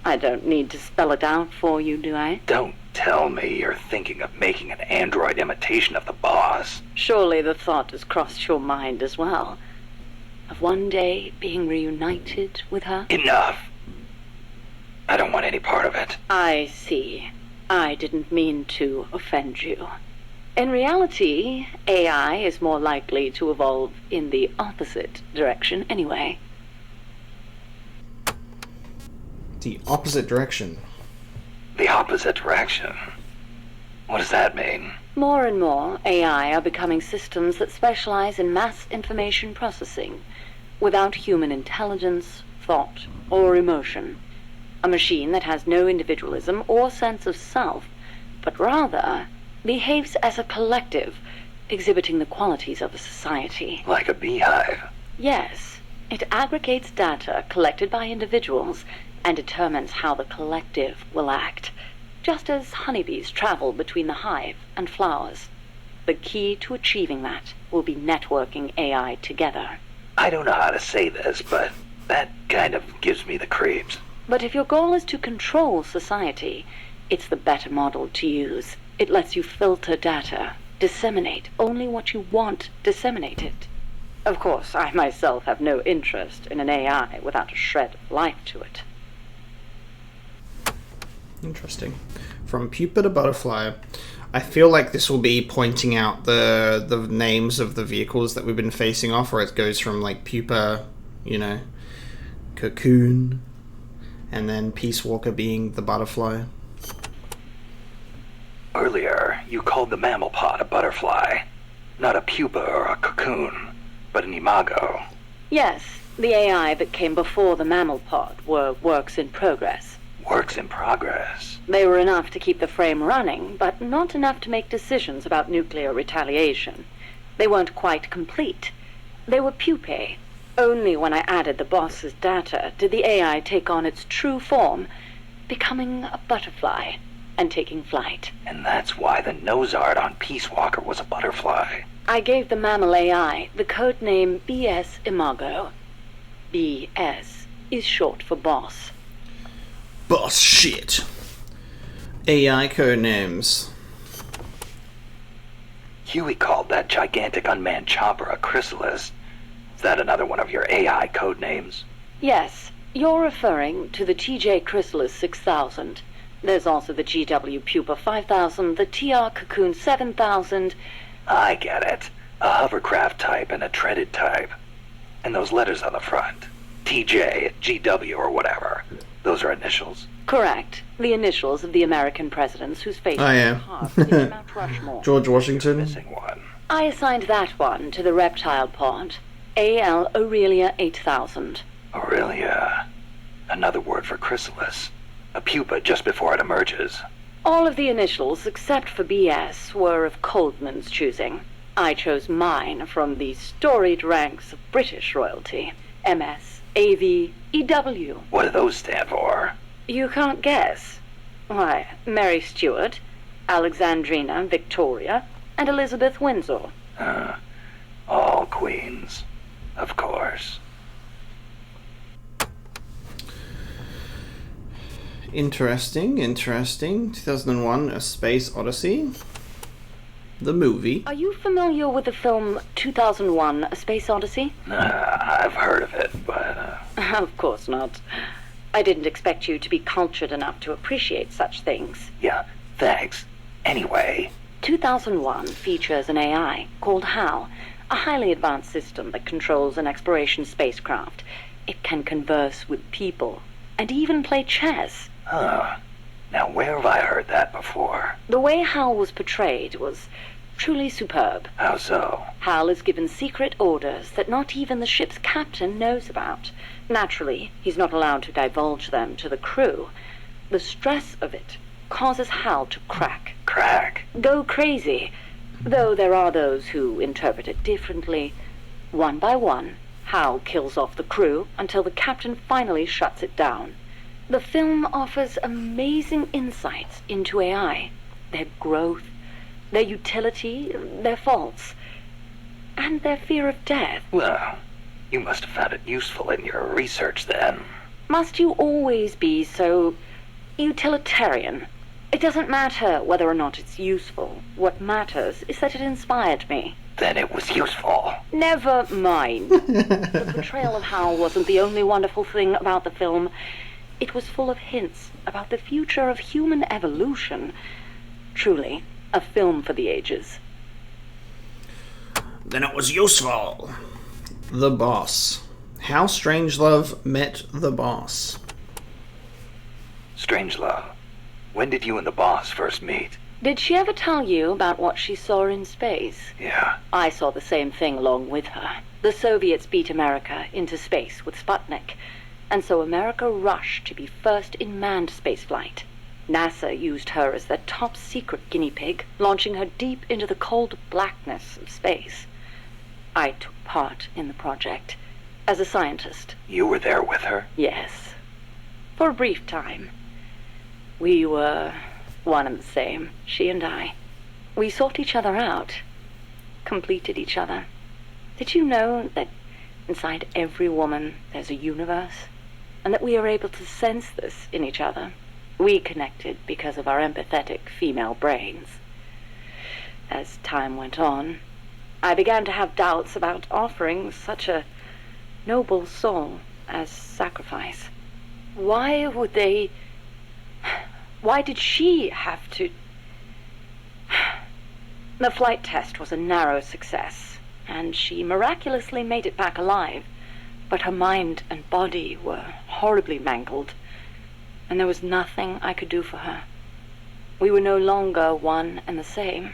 I don't need to spell it out for you, do I? Don't tell me you're thinking of making an android imitation of the boss. Surely the thought has crossed your mind as well. Of one day being reunited with her? Enough! I don't want any part of it. I see. I didn't mean to offend you. In reality, AI is more likely to evolve in the opposite direction anyway. The opposite direction. The opposite direction? What does that mean? More and more, AI are becoming systems that specialize in mass information processing, without human intelligence, thought, or emotion. A machine that has no individualism or sense of self, but rather behaves as a collective, exhibiting the qualities of a society. Like a beehive? Yes. It aggregates data collected by individuals and determines how the collective will act. just as honeybees travel between the hive and flowers. The key to achieving that will be networking AI together. I don't know how to say this, but that kind of gives me the creeps. But if your goal is to control society, it's the better model to use. It lets you filter data, disseminate only what you want disseminated. Of course, I myself have no interest in an AI without a shred of life to it. Interesting. From pupa to butterfly. I feel like this will be pointing out the names of the vehicles that we've been facing off, where it goes from like pupa, cocoon, and then Peace Walker being the butterfly. Earlier, you called the mammal pod a butterfly. Not a pupa or a cocoon, but an imago. Yes, the AI that came before the mammal pod were works in progress. Works in progress. They were enough to keep the frame running, but not enough to make decisions about nuclear retaliation. They weren't quite complete. They were pupae. Only when I added the boss's data did the AI take on its true form, becoming a butterfly and taking flight. And that's why the nose art on Peace Walker was a butterfly. I gave the mammal AI the code name BS Imago. BS is short for boss. Boss shit. AI codenames. Huey called that gigantic unmanned chopper a chrysalis. Is that another one of your AI codenames? Yes, you're referring to the TJ Chrysalis 6000. There's also the GW Pupa 5000, the TR Cocoon 7000. I get it. A hovercraft type and a treaded type. And those letters on the front. TJ, GW, or whatever. Those are initials? Correct. The initials of the American presidents whose faces yeah. carved in Mount Rushmore. George Washington. Missing one. I assigned that one to the reptile pod. AL Aurelia 8000. Aurelia. Another word for chrysalis. A pupa just before it emerges. All of the initials, except for BS, were of Coldman's choosing. I chose mine from the storied ranks of British royalty. MS, AV, EW. What do those stand for? You can't guess. Why, Mary Stuart, Alexandrina Victoria, and Elizabeth Windsor. All queens. Of course. Interesting. 2001, A Space Odyssey. The movie. Are you familiar with the film 2001, A Space Odyssey? I've heard of it, but, Of course not. I didn't expect you to be cultured enough to appreciate such things. yeah, thanks. Anyway, 2001 features an AI called HAL, a highly advanced system that controls an exploration spacecraft. It can converse with people and even play chess. now where have I heard that before? The way HAL was portrayed was truly superb. How so? HAL is given secret orders that not even the ship's captain knows about. Naturally, he's not allowed to divulge them to the crew. The stress of it causes HAL to crack. Crack. Go crazy. Though there are those who interpret it differently. One by one, HAL kills off the crew until the captain finally shuts it down. The film offers amazing insights into AI, their growth, their utility, their faults, and their fear of death. Well, you must have found it useful in your research then. Must you always be so utilitarian? It doesn't matter whether or not it's useful. What matters is that it inspired me. Then it was useful. Never mind. The portrayal of Hal wasn't the only wonderful thing about the film. It was full of hints about the future of human evolution. Truly, a film for the ages. Then it was useful. The Boss. How Strangelove met the Boss. Strangelove, when did you and the boss first meet? Did she ever tell you about what she saw in space? Yeah. I saw the same thing along with her. The Soviets beat America into space with Sputnik, and so America rushed to be first in manned spaceflight. NASA used her as their top secret guinea pig, launching her deep into the cold blackness of space. I took part in the project as a scientist. You were there with her? Yes. For a brief time. We were one and the same, she and I. We sought each other out, completed each other. Did you know that inside every woman there's a universe? And that we are able to sense this in each other? We connected because of our empathetic female brains. As time went on, I began to have doubts about offering such a noble soul as sacrifice. Why did she have to... The flight test was a narrow success, and she miraculously made it back alive, but her mind and body were horribly mangled, and there was nothing I could do for her. We were no longer one and the same.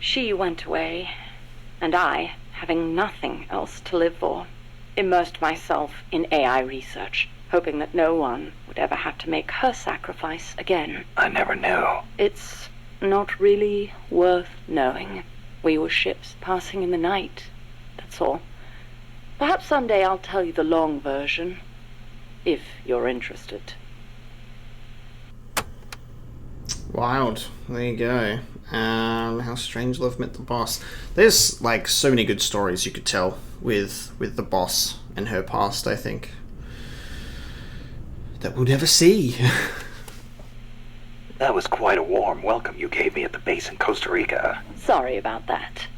She went away, and I, having nothing else to live for, immersed myself in AI research, hoping that no one would ever have to make her sacrifice again. I never knew. It's not really worth knowing. We were ships passing in the night, that's all. Perhaps someday I'll tell you the long version, if you're interested. Wild. There you go. How Strangelove met the boss. There's like so many good stories you could tell with the boss and her past, I think, that we'll never see. That was quite a warm welcome you gave me at the base in Costa Rica. Sorry about that,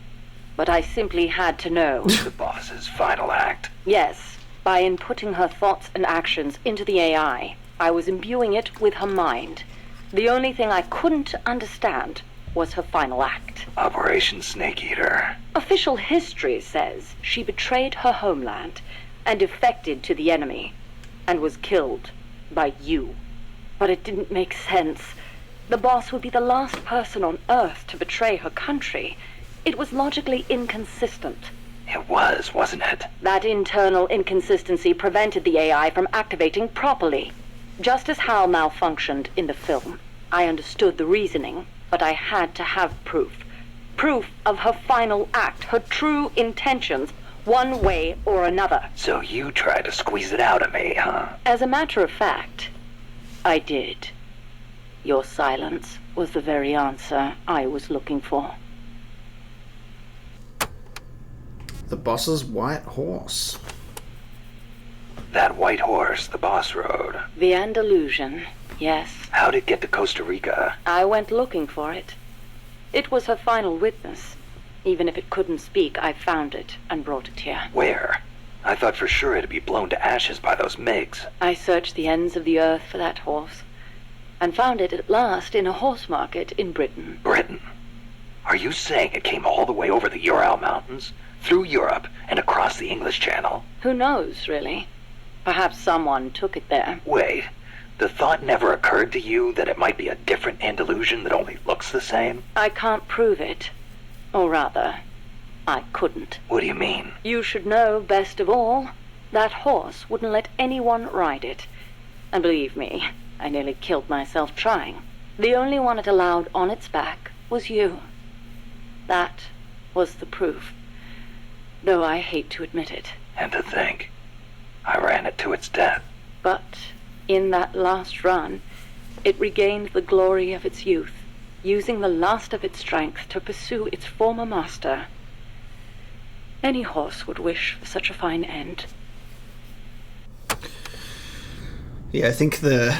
but I simply had to know. The boss's final act. Yes, by inputting her thoughts and actions into the AI, I was imbuing it with her mind. The only thing I couldn't understand was her final act. Operation Snake Eater. Official history says she betrayed her homeland and defected to the enemy and was killed by you. But it didn't make sense. The boss would be the last person on Earth to betray her country. It was logically inconsistent. It was, wasn't it? That internal inconsistency prevented the AI from activating properly. Just as Hal malfunctioned in the film, I understood the reasoning, but I had to have proof. Proof of her final act, her true intentions, one way or another. So you tried to squeeze it out of me, huh? As a matter of fact, I did. Your silence was the very answer I was looking for. The boss's white horse. That white horse the boss rode. The Andalusian, yes. How'd it get to Costa Rica? I went looking for it. It was her final witness. Even if it couldn't speak, I found it and brought it here. Where? I thought for sure it'd be blown to ashes by those MiGs. I searched the ends of the earth for that horse, and found it at last in a horse market in Britain. Britain? Are you saying it came all the way over the Ural Mountains, through Europe, and across the English Channel? Who knows, really? Perhaps someone took it there. Wait, the thought never occurred to you that it might be a different Andalusian that only looks the same? I can't prove it. Or rather, I couldn't. What do you mean? You should know best of all. That horse wouldn't let anyone ride it. And believe me, I nearly killed myself trying. The only one it allowed on its back was you. That was the proof. Though I hate to admit it. And to think, I ran it to its death. But in that last run, it regained the glory of its youth, using the last of its strength to pursue its former master. Any horse would wish for such a fine end. Yeah, I think the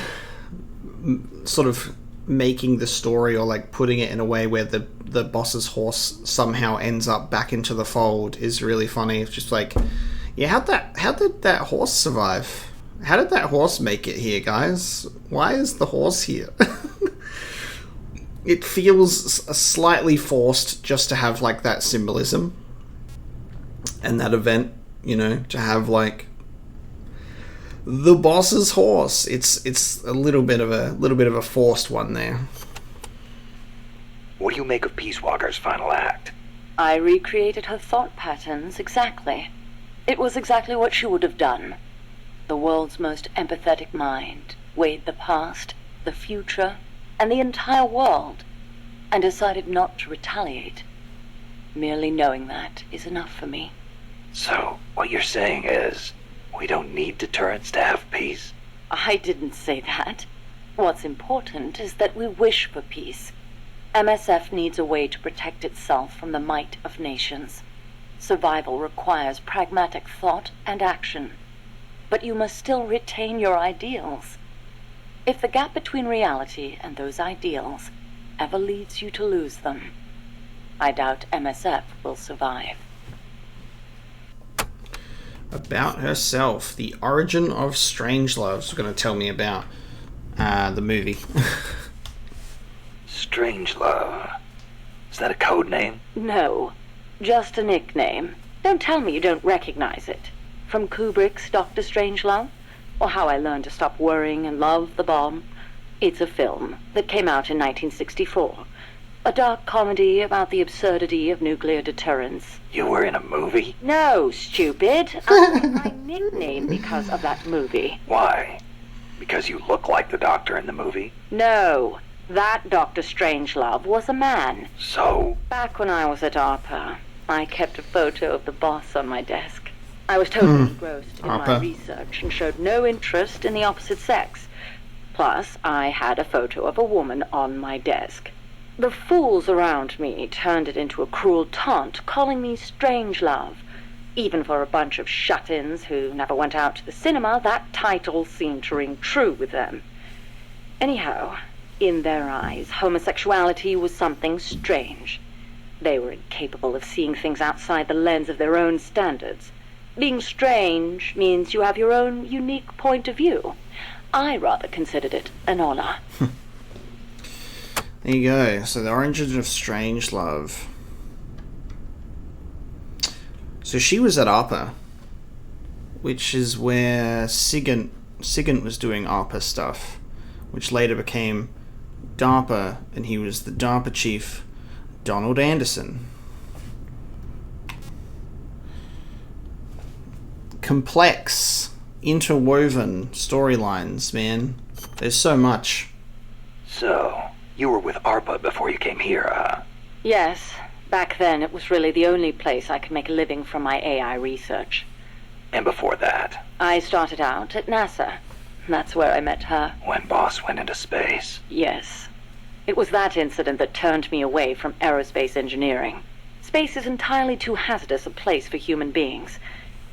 sort of making the story, or like putting it in a way where the boss's horse somehow ends up back into the fold is really funny. It's just like, yeah, how did that horse survive? How did that horse make it here, guys? Why is the horse here? It feels slightly forced just to have like that symbolism and that event, you know, to have like the boss's horse. It's a little bit of a forced one there. What do you make of Peace Walker's final act? I recreated her thought patterns exactly. It was exactly what she would have done. The world's most empathetic mind weighed the past, the future, and the entire world, and decided not to retaliate. Merely knowing that is enough for me. So, what you're saying is, we don't need deterrence to have peace? I didn't say that. What's important is that we wish for peace. MSF needs a way to protect itself from the might of nations. Survival requires pragmatic thought and action. But you must still retain your ideals. If the gap between reality and those ideals ever leads you to lose them, I doubt MSF will survive. About herself, the origin of Strangelove. She's going to tell me about the movie. Strangelove. Is that a code name? No, just a nickname. Don't tell me you don't recognize it. From Kubrick's Dr. Strangelove, or How I Learned to Stop Worrying and Love the Bomb. It's a film that came out in 1964. A dark comedy about the absurdity of nuclear deterrence. You were in a movie? No, stupid. I got my nickname because of that movie. Why? Because you look like the doctor in the movie? No, that Dr. Strangelove was a man. So? Back when I was at ARPA, I kept a photo of the boss on my desk. I was totally engrossed in my research and showed no interest in the opposite sex. Plus, I had a photo of a woman on my desk. The fools around me turned it into a cruel taunt, calling me Strangelove. Even for a bunch of shut-ins who never went out to the cinema, that title seemed to ring true with them. Anyhow, in their eyes, homosexuality was something strange. They were incapable of seeing things outside the lens of their own standards. Being strange means you have your own unique point of view. I rather considered it an honor. There you go. So the origin of Strangelove. So she was at ARPA, which is where Sigint was doing ARPA stuff, which later became DARPA, and he was the DARPA chief, Donald Anderson. Complex, interwoven storylines, man. There's so much. So, you were with ARPA before you came here, huh? Yes. Back then, it was really the only place I could make a living from my AI research. And before that? I started out at NASA. That's where I met her. When Boss went into space? Yes. It was that incident that turned me away from aerospace engineering. Space is entirely too hazardous a place for human beings.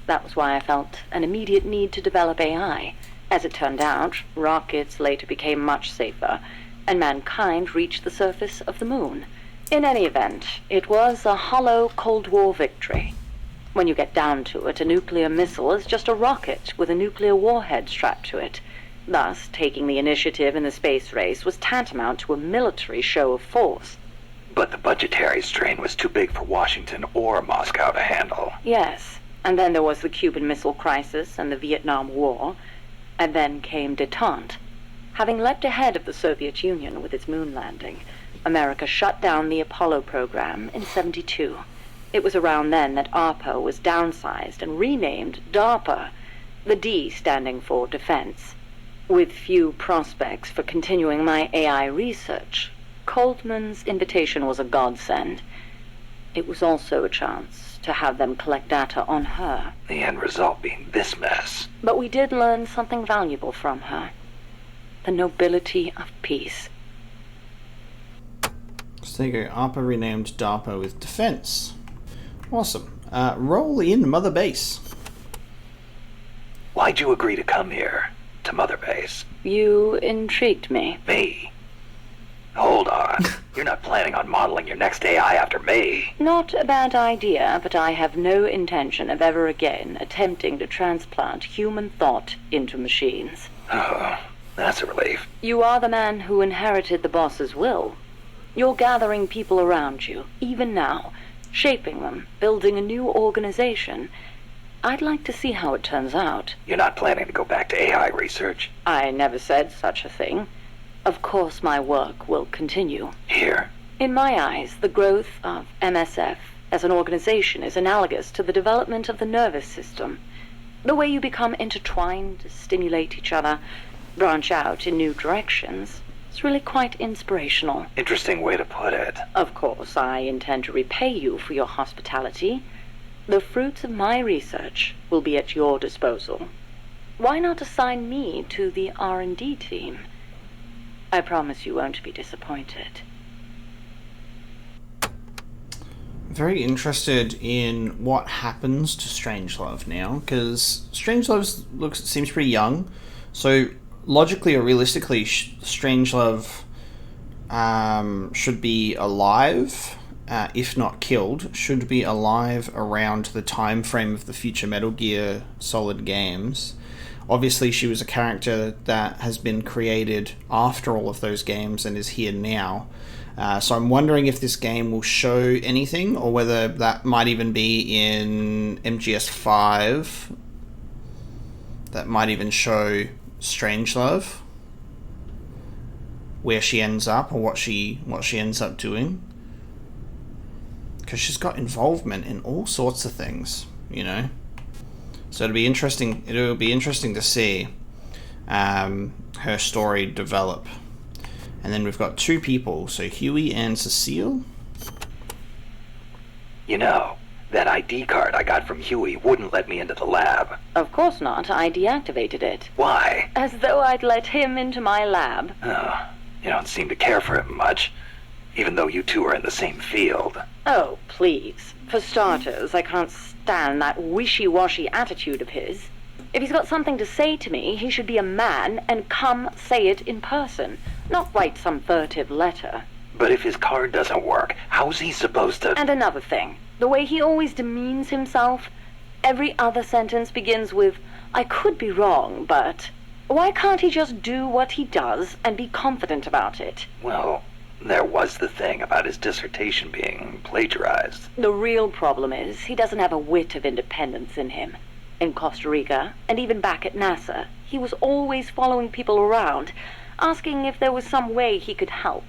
That was why I felt an immediate need to develop AI. As it turned out, rockets later became much safer, and mankind reached the surface of the moon. In any event, it was a hollow Cold War victory. When you get down to it, a nuclear missile is just a rocket with a nuclear warhead strapped to it. Thus, taking the initiative in the space race was tantamount to a military show of force. But the budgetary strain was too big for Washington or Moscow to handle. Yes, and then there was the Cuban Missile Crisis and the Vietnam War, and then came détente. Having leapt ahead of the Soviet Union with its moon landing, America shut down the Apollo program in '72. It was around then that ARPA was downsized and renamed DARPA, the D standing for Defense. With few prospects for continuing my AI research, Coldman's invitation was a godsend. It was also a chance to have them collect data on her. The end result being this mess. But we did learn something valuable from her. The nobility of peace. So there you go. ARPA renamed DARPA with Defense. Awesome. Roll in Mother Base. Why'd you agree to come here? To Mother Base? You intrigued me. Me? Hold on. You're not planning on modeling your next AI after me? Not a bad idea, but I have no intention of ever again attempting to transplant human thought into machines. Oh, that's a relief. You are the man who inherited the boss's will. You're gathering people around you, even now, shaping them, building a new organization. I'd like to see how it turns out. You're not planning to go back to AI research? I never said such a thing. Of course my work will continue. Here? In my eyes, the growth of MSF as an organization is analogous to the development of the nervous system. The way you become intertwined, stimulate each other, branch out in new directions. It's really quite inspirational. Interesting way to put it. Of course, I intend to repay you for your hospitality. The fruits of my research will be at your disposal. Why not assign me to the R&D team? I promise you won't be disappointed. Very interested in what happens to Strangelove now, because Strangelove seems pretty young, so logically or realistically, Strangelove should be alive, if not killed, should be alive around the time frame of the future Metal Gear Solid games. Obviously, she was a character that has been created after all of those games and is here now. So I'm wondering if this game will show anything, or whether that might even be in MGS5. That might even show Strangelove, where she ends up, or what she ends up doing. Because she's got involvement in all sorts of things, you know. So it'll be interesting. It'll be interesting to see her story develop. And then we've got two people, so Huey and Cecile. You know, that ID card I got from Huey wouldn't let me into the lab. Of course not. I deactivated it. Why? As though I'd let him into my lab. Oh, you don't seem to care for him much, even though you two are in the same field. Oh, please. For starters, I can't stand that wishy-washy attitude of his. If he's got something to say to me, he should be a man and come say it in person, not write some furtive letter. But if his card doesn't work, how's he supposed to... And another thing, the way he always demeans himself. Every other sentence begins with, I could be wrong, but... Why can't he just do what he does and be confident about it? Well, there was the thing about his dissertation being plagiarized. The real problem is he doesn't have a whit of independence in him. In Costa Rica, and even back at NASA, he was always following people around, asking if there was some way he could help.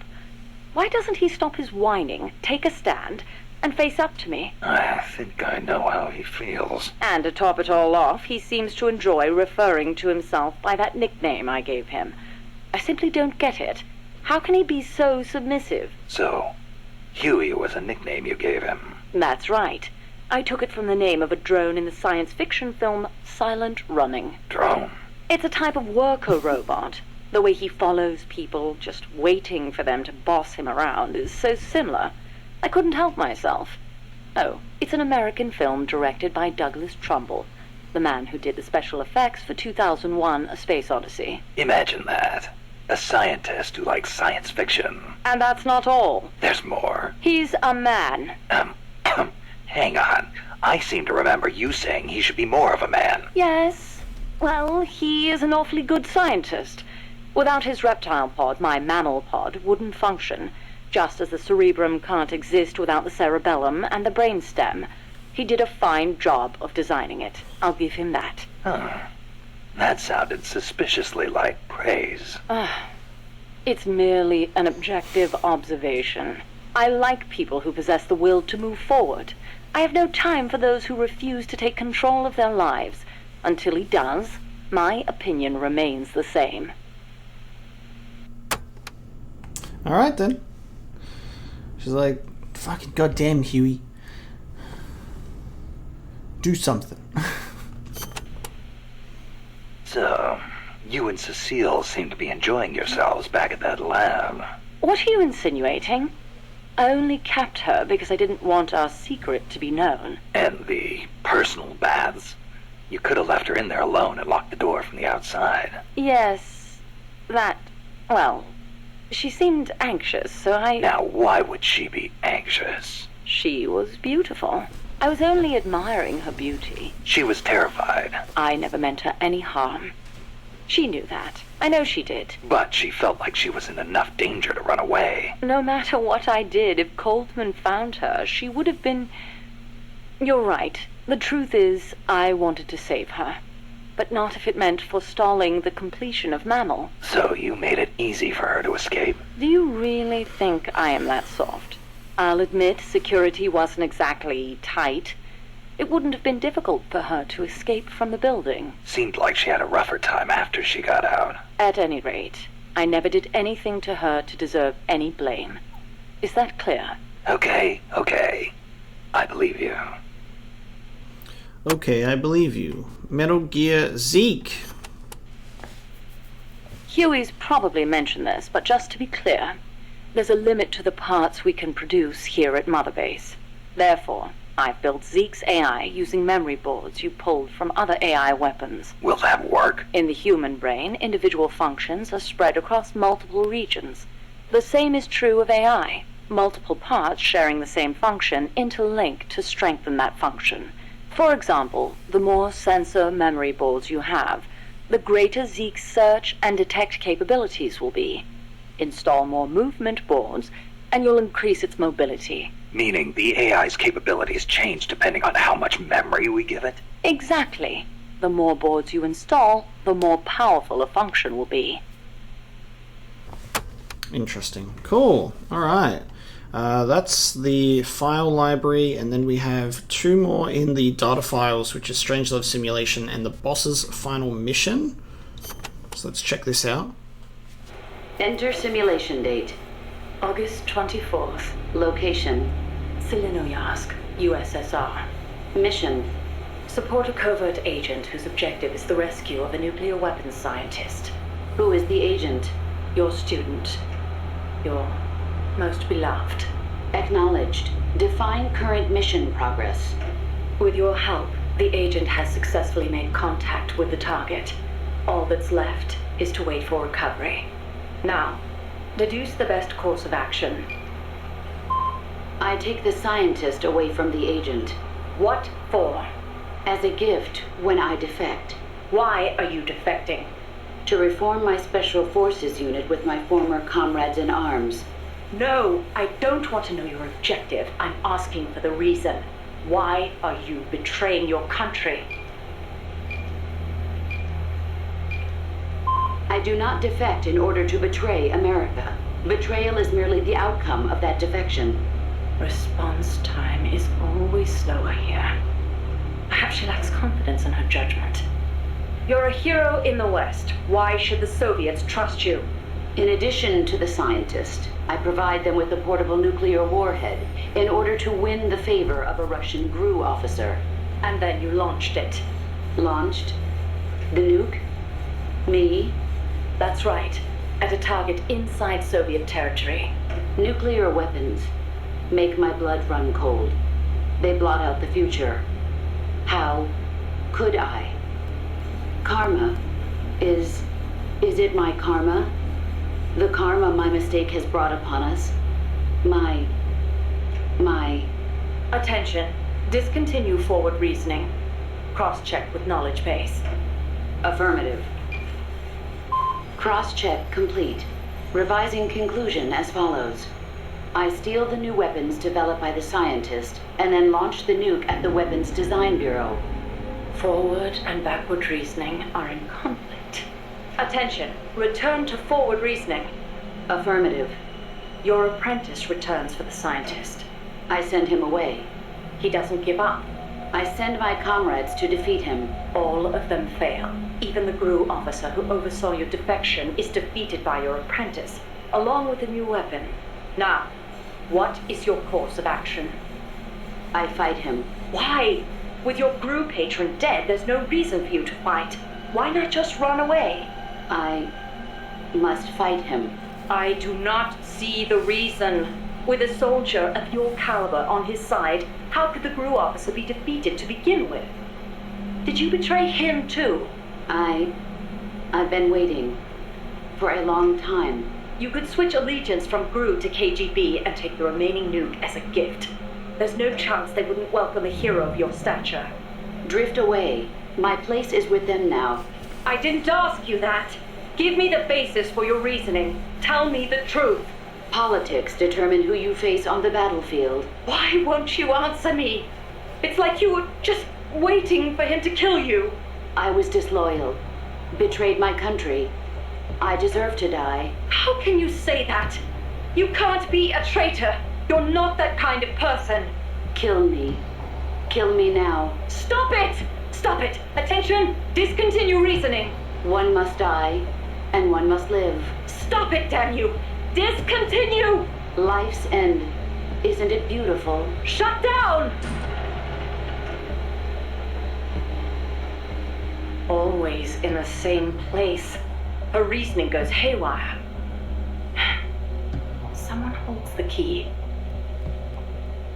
Why doesn't he stop his whining, take a stand, and face up to me? I think I know how he feels. And to top it all off, he seems to enjoy referring to himself by that nickname I gave him. I simply don't get it. How can he be so submissive? So, Huey was a nickname you gave him. That's right. I took it from the name of a drone in the science fiction film Silent Running. Drone? It's a type of worker robot. The way he follows people, just waiting for them to boss him around, is so similar. I couldn't help myself. Oh, it's an American film directed by Douglas Trumbull, the man who did the special effects for 2001: A Space Odyssey. Imagine that. A scientist who likes science fiction. And that's not all. There's more. He's a man. Hang on. I seem to remember you saying he should be more of a man. Yes. Well, he is an awfully good scientist. Without his reptile pod, my mammal pod wouldn't function, just as the cerebrum can't exist without the cerebellum and the brainstem. He did a fine job of designing it. I'll give him that. Huh. That sounded suspiciously like praise. It's merely an objective observation. I like people who possess the will to move forward. I have no time for those who refuse to take control of their lives. Until he does, my opinion remains the same. Alright then. She's like, fucking goddamn Huey. Do something. So, you and Cecile seem to be enjoying yourselves back at that lab. What are you insinuating? I only kept her because I didn't want our secret to be known. And the personal baths. You could have left her in there alone and locked the door from the outside. Yes, well, she seemed anxious, so I... Now, why would she be anxious? She was beautiful. I was only admiring her beauty. She was terrified. I never meant her any harm. She knew that. I know she did. But she felt like she was in enough danger to run away. No matter what I did, if Coltman found her, she would have been... You're right. The truth is, I wanted to save her. But not if it meant forestalling the completion of Mammal. So you made it easy for her to escape? Do you really think I am that soft? I'll admit security wasn't exactly tight. It wouldn't have been difficult for her to escape from the building. Seemed like she had a rougher time after she got out. At any rate, I never did anything to her to deserve any blame. Is that clear? Okay. I believe you. Okay, I believe you. Metal Gear Zeke. Huey's probably mentioned this, but just to be clear, there's a limit to the parts we can produce here at Mother Base. Therefore, I've built Zeke's AI using memory boards you pulled from other AI weapons. Will that work? In the human brain, individual functions are spread across multiple regions. The same is true of AI. Multiple parts sharing the same function interlink to strengthen that function. For example, the more sensor memory boards you have, the greater Zeke's search and detect capabilities will be. Install more movement boards, and you'll increase its mobility. Meaning the AI's capabilities change depending on how much memory we give it? Exactly. The more boards you install, the more powerful a function will be. Interesting. Cool. All right. That's the file library, and then we have two more in the data files, which is Strangelove Simulation and the boss's final mission. So let's check this out. Enter simulation date. August 24th. Location. Selinoyarsk, USSR. Mission. Support a covert agent whose objective is the rescue of a nuclear weapons scientist. Who is the agent? Your student. Your most beloved. Acknowledged. Define current mission progress. With your help, the agent has successfully made contact with the target. All that's left is to wait for recovery. Now, deduce the best course of action. I take the scientist away from the agent. What for? As a gift when I defect. Why are you defecting? To reform my special forces unit with my former comrades in arms. No, I don't want to know your objective. I'm asking for the reason. Why are you betraying your country? I do not defect in order to betray America. Betrayal is merely the outcome of that defection. Response time is always slower here. Perhaps she lacks confidence in her judgment. You're a hero in the West. Why should the Soviets trust you? In addition to the scientist, I provide them with a portable nuclear warhead in order to win the favor of a Russian GRU officer. And then you launched it. Launched? The nuke? Me? That's right. At a target inside Soviet territory. Nuclear weapons make my blood run cold. They blot out the future. How could I? Karma. Is it my karma? The karma my mistake has brought upon us? My... Attention. Discontinue forward reasoning. Cross-check with knowledge base. Affirmative. Cross-check complete. Revising conclusion as follows. I steal the new weapons developed by the scientist, and then launch the nuke at the Weapons Design Bureau. Forward and backward reasoning are in conflict. Attention. Return to forward reasoning. Affirmative. Your apprentice returns for the scientist. I send him away. He doesn't give up. I send my comrades to defeat him. All of them fail. Even the GRU officer who oversaw your defection is defeated by your apprentice, along with a new weapon. Now, what is your course of action? I fight him. Why? With your GRU patron dead, there's no reason for you to fight. Why not just run away? I must fight him. I do not see the reason. With a soldier of your caliber on his side, how could the GRU officer be defeated to begin with? Did you betray him too? I've been waiting for a long time. You could switch allegiance from GRU to KGB and take the remaining nuke as a gift. There's no chance they wouldn't welcome a hero of your stature. Drift away. My place is with them now. I didn't ask you that. Give me the basis for your reasoning. Tell me the truth. Politics determine who you face on the battlefield. Why won't you answer me? It's like you were just waiting for him to kill you. I was disloyal. Betrayed my country. I deserve to die. How can you say that? You can't be a traitor. You're not that kind of person. Kill me. Kill me now. Stop it! Stop it! Attention! Discontinue reasoning. One must die, and one must live. Stop it, damn you! Discontinue! Life's end. Isn't it beautiful? Shut down! Always in the same place. Her reasoning goes haywire. Someone holds the key.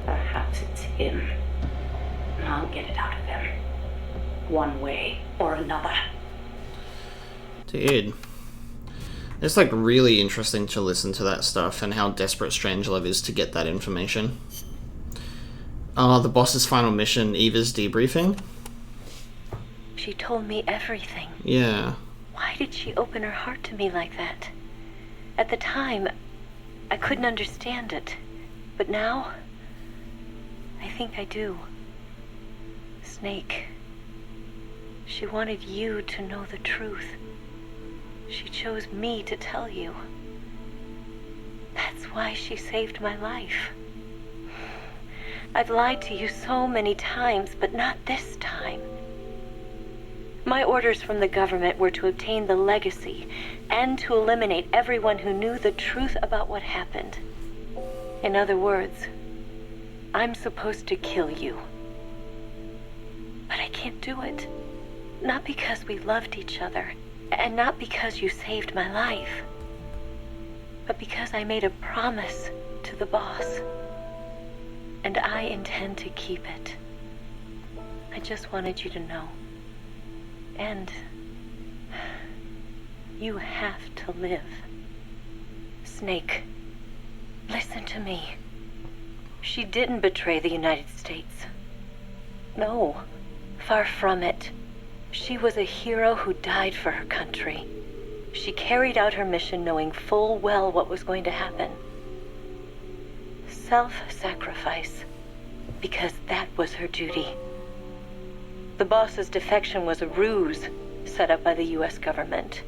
Perhaps it's him. I'll get it out of him. One way or another. Dude. It's like really interesting to listen to that stuff and how desperate Strangelove is to get that information. The boss's final mission, Eva's debriefing. She told me everything. Yeah. Why did she open her heart to me like that? At the time, I couldn't understand it. But now, I think I do. Snake, she wanted you to know the truth. She chose me to tell you. That's why she saved my life. I've lied to you so many times, but not this time. My orders from the government were to obtain the legacy and to eliminate everyone who knew the truth about what happened. In other words, I'm supposed to kill you. But I can't do it. Not because we loved each other, and not because you saved my life, but because I made a promise to the boss. And I intend to keep it. I just wanted you to know. And you have to live. Snake, listen to me. She didn't betray the United States. No, far from it. She was a hero who died for her country. She carried out her mission knowing full well what was going to happen. Self-sacrifice, because that was her duty. The boss's defection was a ruse set up by the U.S. government.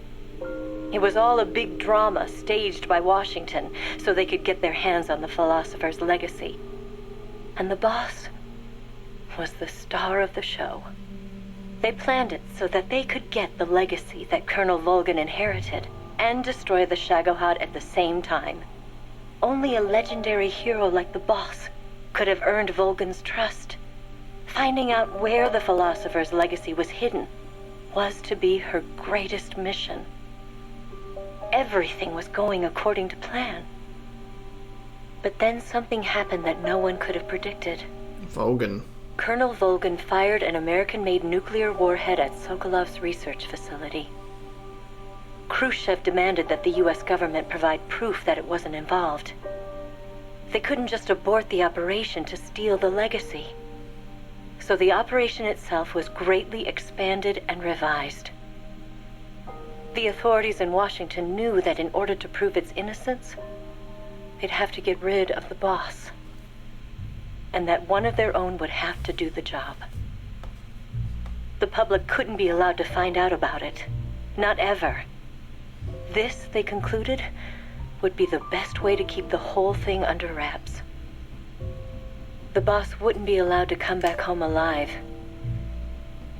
It was all a big drama staged by Washington so they could get their hands on the philosopher's legacy. And the boss was the star of the show. They planned it so that they could get the legacy that Colonel Volgan inherited and destroy the Shagohod at the same time. Only a legendary hero like the boss could have earned Volgan's trust. Finding out where the philosopher's legacy was hidden was to be her greatest mission. Everything was going according to plan. But then something happened that no one could have predicted. Volgan. Colonel Volgan fired an American-made nuclear warhead at Sokolov's research facility. Khrushchev demanded that the U.S. government provide proof that it wasn't involved. They couldn't just abort the operation to steal the legacy. So the operation itself was greatly expanded and revised. The authorities in Washington knew that in order to prove its innocence, they'd have to get rid of the boss. And that one of their own would have to do the job. The public couldn't be allowed to find out about it. Not ever. This, they concluded, would be the best way to keep the whole thing under wraps. The boss wouldn't be allowed to come back home alive.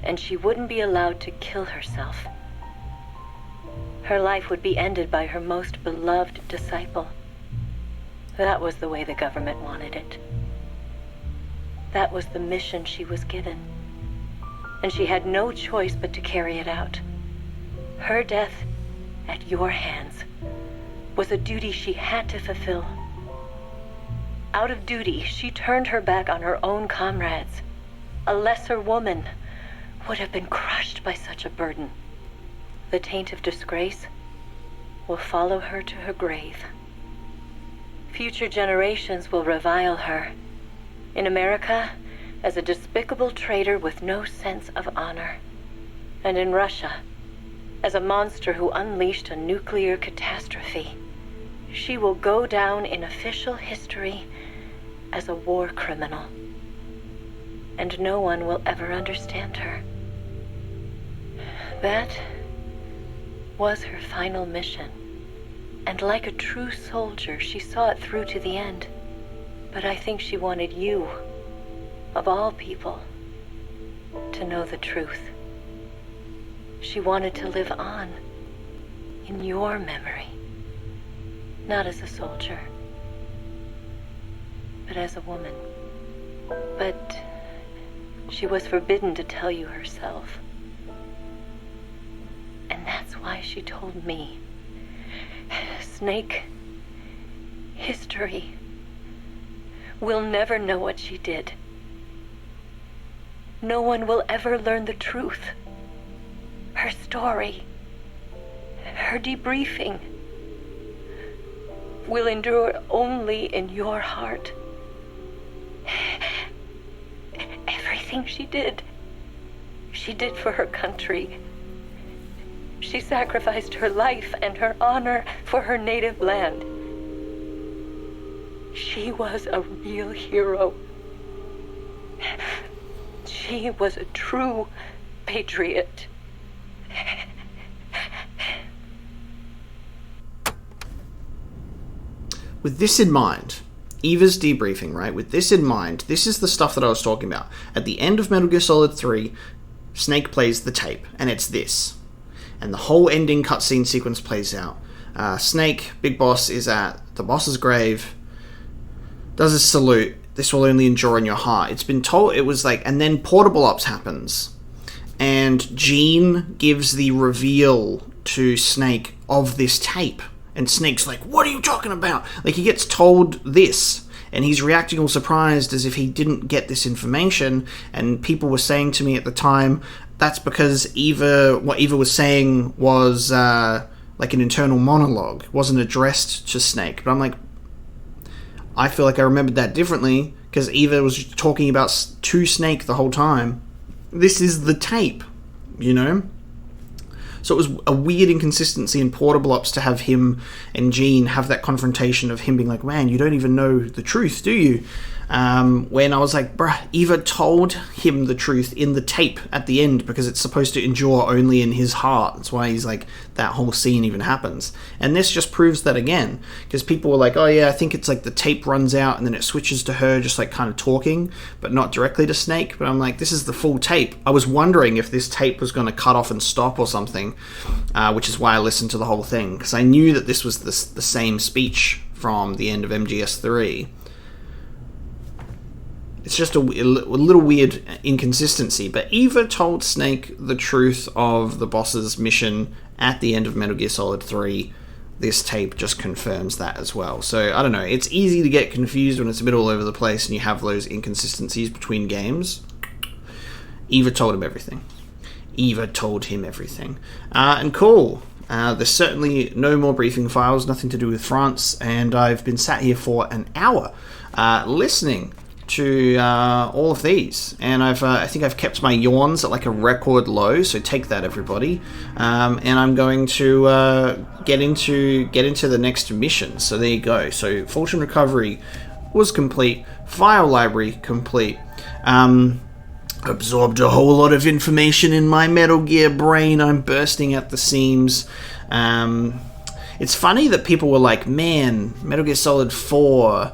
And she wouldn't be allowed to kill herself. Her life would be ended by her most beloved disciple. That was the way the government wanted it. That was the mission she was given. And she had no choice but to carry it out. Her death, at your hands, was a duty she had to fulfill. Out of duty, she turned her back on her own comrades. A lesser woman would have been crushed by such a burden. The taint of disgrace will follow her to her grave. Future generations will revile her. In America, as a despicable traitor with no sense of honor. And in Russia, as a monster who unleashed a nuclear catastrophe. She will go down in official history as a war criminal. And no one will ever understand her. That was her final mission. And like a true soldier, she saw it through to the end. But I think she wanted you, of all people, to know the truth. She wanted to live on in your memory, not as a soldier, but as a woman. But she was forbidden to tell you herself. And that's That's why she told me. Snake, history. We'll never know what she did. No one will ever learn the truth. Her story, her debriefing, will endure only in your heart. Everything she did for her country. She sacrificed her life and her honor for her native land. She was a real hero. She was a true patriot. With this in mind, Eva's debriefing, right? With this in mind, this is the stuff that I was talking about. At the end of Metal Gear Solid 3, Snake plays the tape, and it's this. And the whole ending cutscene sequence plays out. Snake, Big Boss, is at the boss's grave, does a salute. This will only endure in your heart. It's been told, it was like, and then Portable Ops happens. And Jean gives the reveal to Snake of this tape. And Snake's like, what are you talking about? Like, he gets told this, and he's reacting all surprised as if he didn't get this information. And people were saying to me at the time, that's because what Eva was saying was like an internal monologue. It wasn't addressed to Snake. But I'm like, I feel like I remembered that differently, because Eva was talking about to Snake the whole time. This is the tape, you know? So it was a weird inconsistency in Portable Ops to have him and Jean have that confrontation of him being like, man, you don't even know the truth, do you? When I was like, bruh, Eva told him the truth in the tape at the end because it's supposed to endure only in his heart. That's why he's like, that whole scene even happens. And this just proves that again, because people were like, oh yeah, I think it's like the tape runs out and then it switches to her just like kind of talking, but not directly to Snake. But I'm like, this is the full tape. I was wondering if this tape was going to cut off and stop or something, which is why I listened to the whole thing, because I knew that this was the same speech from the end of MGS3. It's just a little weird inconsistency, but Eva told Snake the truth of the boss's mission at the end of Metal Gear Solid 3. This tape just confirms that as well. So, I don't know, it's easy to get confused when it's a bit all over the place and you have those inconsistencies between games. Eva told him everything. Eva told him everything. And cool. There's certainly no more briefing files, nothing to do with France, and I've been sat here for an hour listening to all of these, and I think I've kept my yawns at like a record low, so take that, everybody. And I'm going to get into the next mission. So there you go. So Fulton Recovery was complete, file library complete. Absorbed a whole lot of information in my Metal Gear brain. I'm bursting at the seams. It's funny that people were like, man, Metal Gear Solid 4,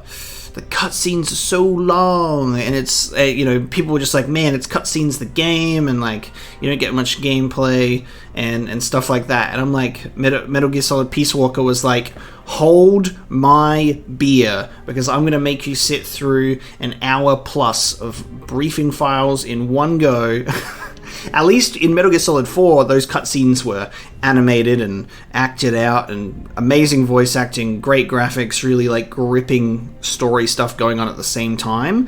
the cutscenes are so long, and it's, people were just like, man, it's cutscenes the game, and like, you don't get much gameplay, and stuff like that. And I'm like, Metal Gear Solid Peace Walker was like, hold my beer, because I'm going to make you sit through an hour plus of briefing files in one go. At least in Metal Gear Solid 4, those cutscenes were animated and acted out, and amazing voice acting, great graphics, really like gripping story stuff going on at the same time.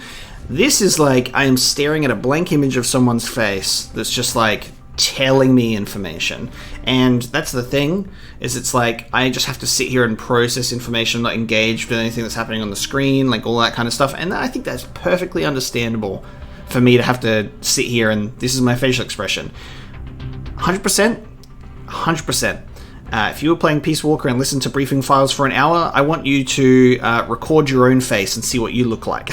This is like, I am staring at a blank image of someone's face that's just like telling me information. And that's the thing, is it's like, I just have to sit here and process information, not engaged with anything that's happening on the screen, like all that kind of stuff. And I think that's perfectly understandable for me to have to sit here and this is my facial expression. 100%? 100%. If you were playing Peace Walker and listened to briefing files for an hour, I want you to record your own face and see what you look like.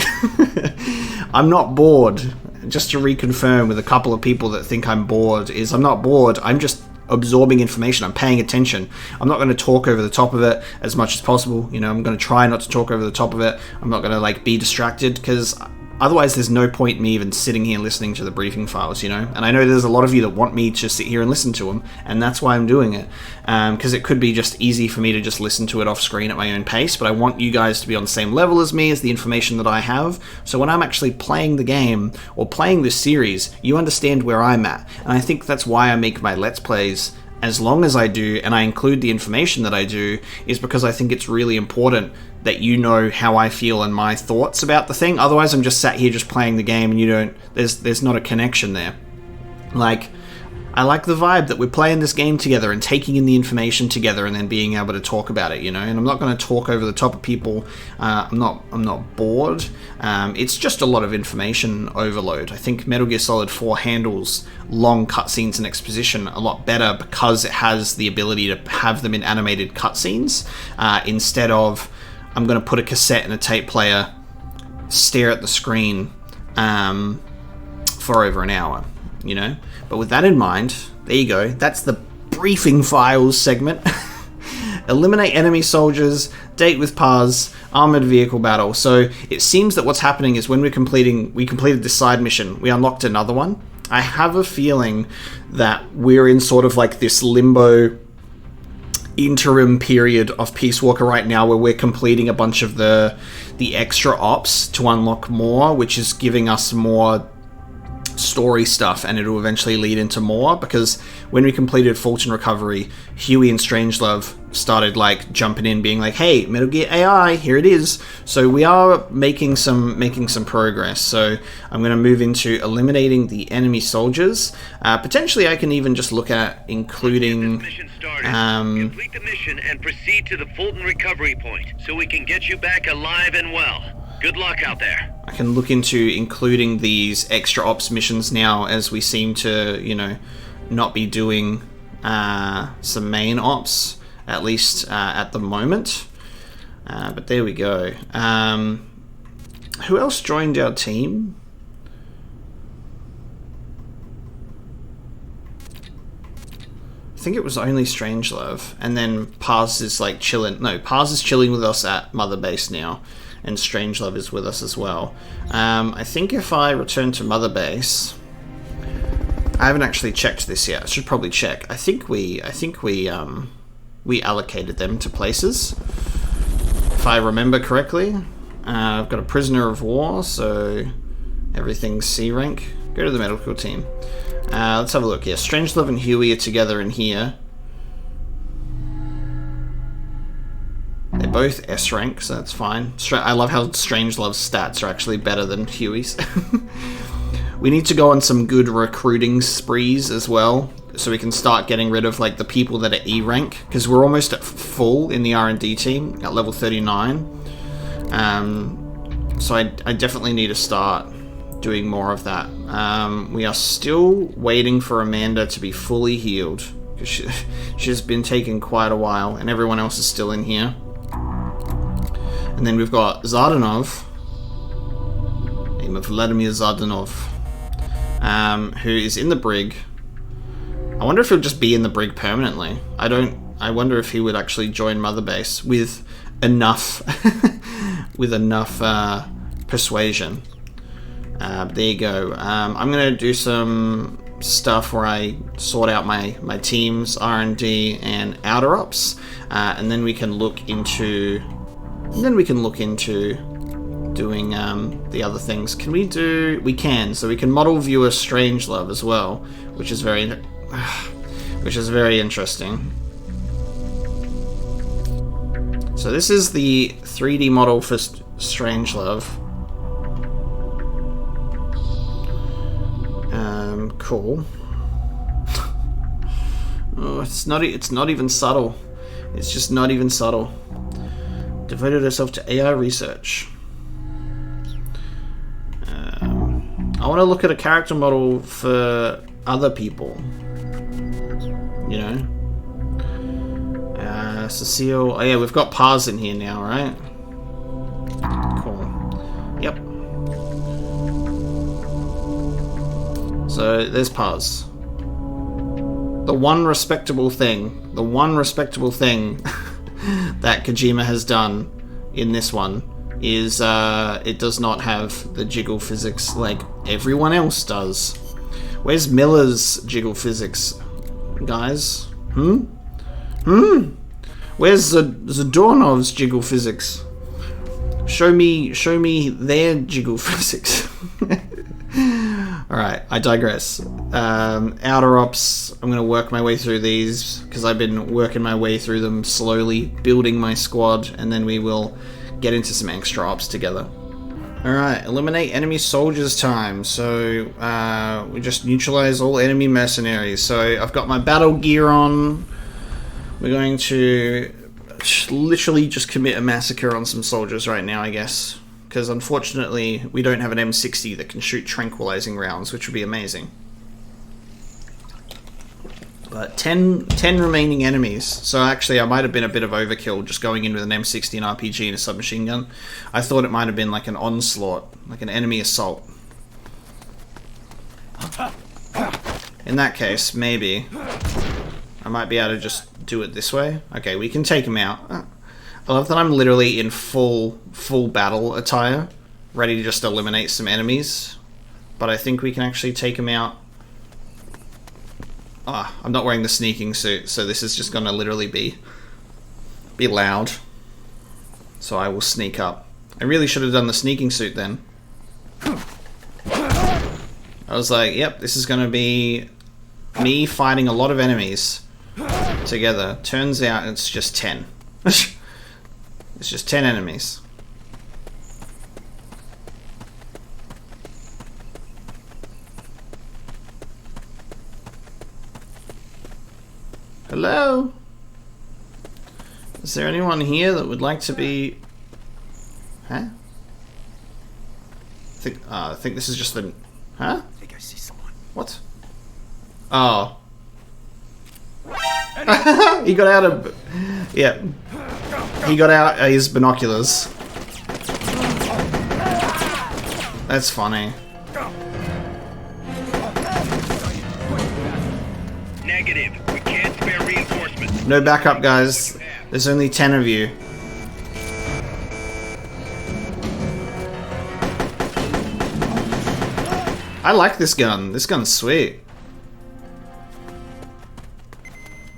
I'm not bored. Just to reconfirm with a couple of people that think I'm bored, is I'm not bored, I'm just absorbing information, I'm paying attention. I'm not going to talk over the top of it as much as possible. I'm going to try not to talk over the top of it. I'm not going to like be distracted, because otherwise there's no point in me even sitting here listening to the briefing files, And I know there's a lot of you that want me to sit here and listen to them, and that's why I'm doing it. Because it could be just easy for me to just listen to it off screen at my own pace, but I want you guys to be on the same level as me, as the information that I have. So when I'm actually playing the game, or playing this series, you understand where I'm at. And I think that's why I make my Let's Plays as long as I do, and I include the information that I do, is because I think it's really important that you know how I feel and my thoughts about the thing. Otherwise, I'm just sat here just playing the game, and you don't. There's not a connection there. Like, I like the vibe that we're playing this game together and taking in the information together and then being able to talk about it, you know. And I'm not going to talk over the top of people. I'm not bored. It's just a lot of information overload. I think Metal Gear Solid 4 handles long cutscenes and exposition a lot better because it has the ability to have them in animated cutscenes instead of I'm going to put a cassette in a tape player, stare at the screen for over an hour, you know. But with that in mind, there you go. That's the briefing files segment. Eliminate enemy soldiers, date with Paz, armored vehicle battle. So it seems that what's happening is when we completed this side mission, we unlocked another one. I have a feeling that we're in sort of like this limbo interim period of Peace Walker right now where we're completing a bunch of the extra ops to unlock more, which is giving us more story stuff, and it'll eventually lead into more, because when we completed Fulton Recovery, Huey and Strangelove started like jumping in, being like, hey, Metal Gear AI, here it is. So we are making some progress. So I'm going to move into eliminating the enemy soldiers. Potentially I can even just look at including complete the mission and proceed to the Fulton Recovery point so we can get you back alive and well. Good luck out there. I can look into including these extra ops missions now, as we seem to, you know, not be doing some main ops, at least at the moment. But there we go. Who else joined our team? I think it was only Strangelove, and then Paz is like chilling. No, Paz is chilling with us at Mother Base now. And Strangelove is with us as well. I think if I return to Mother Base, I haven't actually checked this yet. I should probably check. I think we allocated them to places, if I remember correctly. I've got a prisoner of war, so everything's C rank. Go to the medical team. Let's have a look. Yeah, Strangelove and Huey are together in here. They're both S rank, so that's fine. I love how Strangelove's stats are actually better than Huey's. We need to go on some good recruiting sprees as well, so we can start getting rid of like the people that are E rank, because we're almost at full in the R&D team at level 39. So I definitely need to start doing more of that. We are still waiting for Amanda to be fully healed, because she's been taking quite a while, and everyone else is still in here. And then we've got Zadornov, name of Vladimir Zadornov, who is in the brig. I wonder if he'll just be in the brig permanently. I wonder if he would actually join Mother Base with enough, persuasion. There you go. I'm gonna do some stuff where I sort out my teams, R&D and outer ops, and then we can look into. Doing the other things. Can we do? We can. So we can model viewer Strangelove as well, which is very interesting. So this is the 3D model for Strangelove. Cool. Oh, it's not even subtle. It's just not even subtle. Devoted herself to AI research. I want to look at a character model for other people. You know? Cecile. Oh yeah, we've got Paz in here now, right? Cool. Yep. So there's Paz. The one respectable thing that Kojima has done in this one is it does not have the jiggle physics like everyone else does. Where's Miller's jiggle physics, guys? Where's Zadornov's jiggle physics? Show me their jiggle physics. Alright, I digress. Outer Ops, I'm going to work my way through these, because I've been working my way through them slowly, building my squad, and then we will get into some extra ops together. Alright, eliminate enemy soldiers time. So, we just neutralize all enemy mercenaries. So, I've got my battle gear on. We're going to literally just commit a massacre on some soldiers right now, I guess. Because unfortunately, we don't have an M60 that can shoot tranquilizing rounds, which would be amazing. But 10 remaining enemies. So actually, I might have been a bit of overkill just going in with an M60, an RPG, and a submachine gun. I thought it might have been like an onslaught, like an enemy assault. In that case, maybe I might be able to just do it this way. Okay, we can take him out. I love that I'm literally in full battle attire, ready to just eliminate some enemies. But I think we can actually take him out. Ah, I'm not wearing the sneaking suit, so this is just gonna literally be loud. So I will sneak up. I really should have done the sneaking suit then. I was like, yep, this is gonna be me fighting a lot of enemies together. Turns out it's just 10. It's just 10 enemies. Hello? Is there anyone here that would like to be... Huh? I think this is just the... Huh? I think I see someone. What? Oh. He got out of... Yeah. He got out his binoculars. That's funny. Negative. We can't spare reinforcements. No backup, guys. There's only 10 of you. I like this gun. This gun's sweet.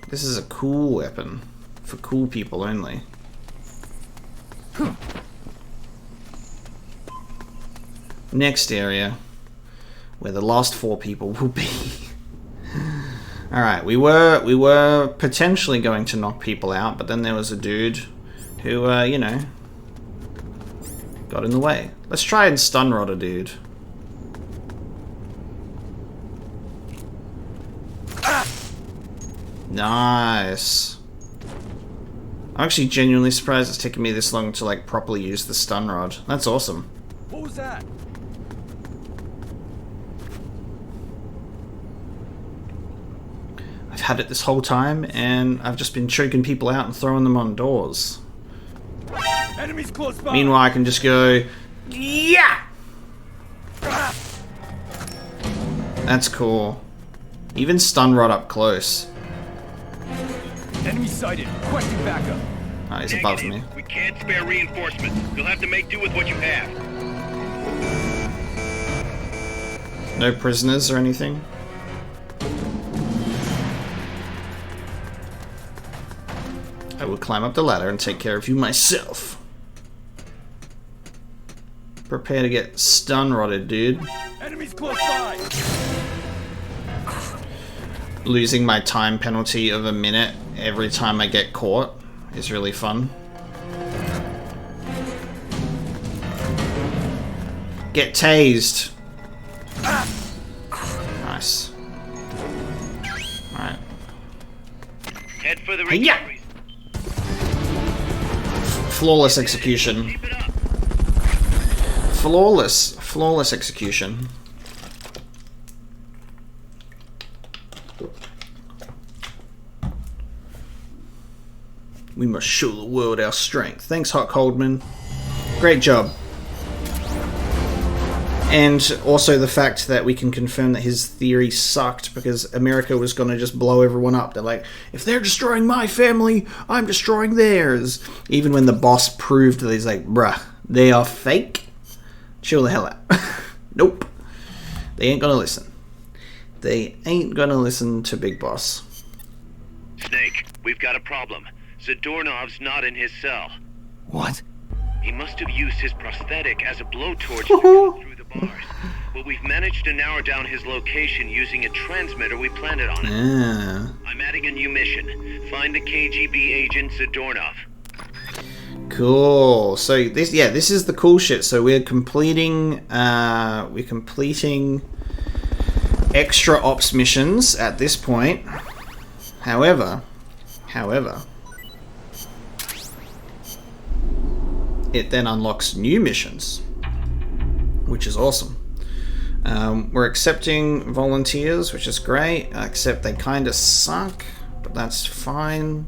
This is a cool weapon. For cool people only. Next area. Where the last 4 people will be. Alright, we were potentially going to knock people out, but then there was a dude who, you know, got in the way. Let's try and stun rod a dude. Nice. I'm actually genuinely surprised it's taken me this long to like properly use the stun rod. That's awesome. What was that? I've had it this whole time and I've just been choking people out and throwing them on doors. Enemies close by. Meanwhile, I can just go, yeah! That's cool. Even stun rod up close. Enemy sighted. Requesting backup. Oh, he's above me. We can't spare reinforcements. You'll have to make do with what you have. No prisoners or anything? I will climb up the ladder and take care of you myself. Prepare to get stun rodded, dude. Enemies close by. Losing my time penalty of a minute every time I get caught is really fun. Get tased. Nice. Alright. Head for the Hi-ya! recovery. Flawless execution. Keep it up. Flawless execution. We must show the world our strength. Thanks, Hot Coldman. Great job. And also the fact that we can confirm that his theory sucked because America was going to just blow everyone up. They're like, if they're destroying my family, I'm destroying theirs. Even when the boss proved that he's like, bruh, they are fake. Chill the hell out. Nope. They ain't going to listen. They ain't going to listen to Big Boss. Snake, we've got a problem. Zadornov's not in his cell. What? He must have used his prosthetic as a blowtorch to go through the bars. but we've managed to narrow down his location using a transmitter we planted on it. Ah. I'm adding a new mission. Find the KGB agent Zadornov. Cool. So this is the cool shit. So we're completing extra ops missions at this point. However, it then unlocks new missions, which is awesome. We're accepting volunteers, which is great, except they kind of suck, but that's fine,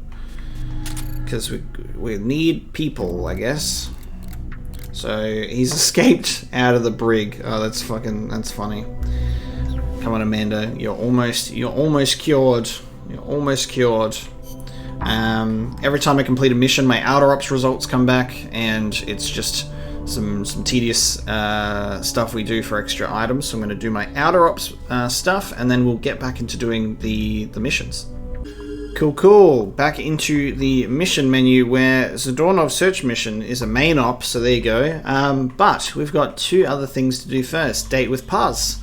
because we need people, I guess. So he's escaped out of the brig. Oh, that's funny. Come on, Amanda, you're almost cured. You're almost cured. Every time I complete a mission, my outer ops results come back, and it's just some tedious stuff we do for extra items. So I'm going to do my outer ops stuff, and then we'll get back into doing the missions. Cool. Back into the mission menu, where Zadornov search mission is a main op, so there you go. But we've got two other things to do first. Date with Paz.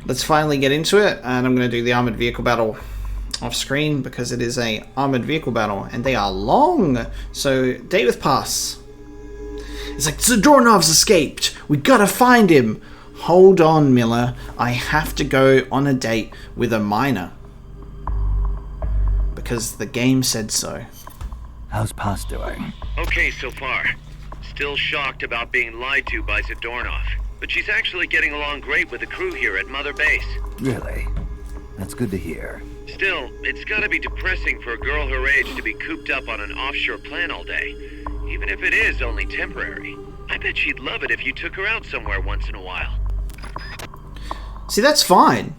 Let's finally get into it, and I'm going to do the armored vehicle battle off screen because it is a armored vehicle battle and they are long. So date with Paz. It's like, Zadornov's escaped, we gotta find him. Hold on, Miller, I have to go on a date with a minor because the game said so. How's Paz doing? Okay so far. Still shocked about being lied to by Zadornov, but she's actually getting along great with the crew here at Mother Base. Really? That's good to hear. Still, it's gotta be depressing for a girl her age to be cooped up on an offshore plant all day, even if it is only temporary. I bet she'd love it if you took her out somewhere once in a while. See, that's fine.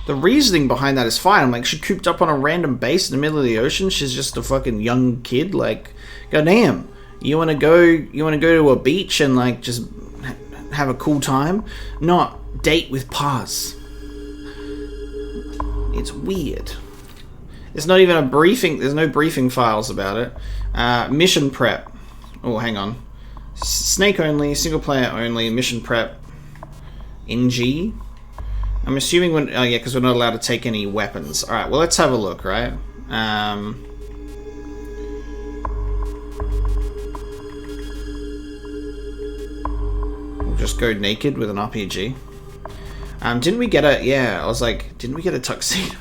The reasoning behind that is fine. I'm like, she's cooped up on a random base in the middle of the ocean. She's just a fucking young kid. Like, goddamn, you wanna go to a beach and like just have a cool time? Not date with Paz. It's weird. There's not even a briefing. There's no briefing files about it. Mission prep. Oh, hang on. Snake only, single player only, mission prep. NG. I'm assuming when. Oh yeah, because we're not allowed to take any weapons. All right. Well, let's have a look. Right. We'll just go naked with an RPG. Didn't we get a... Yeah, I was like, didn't we get a tuxedo?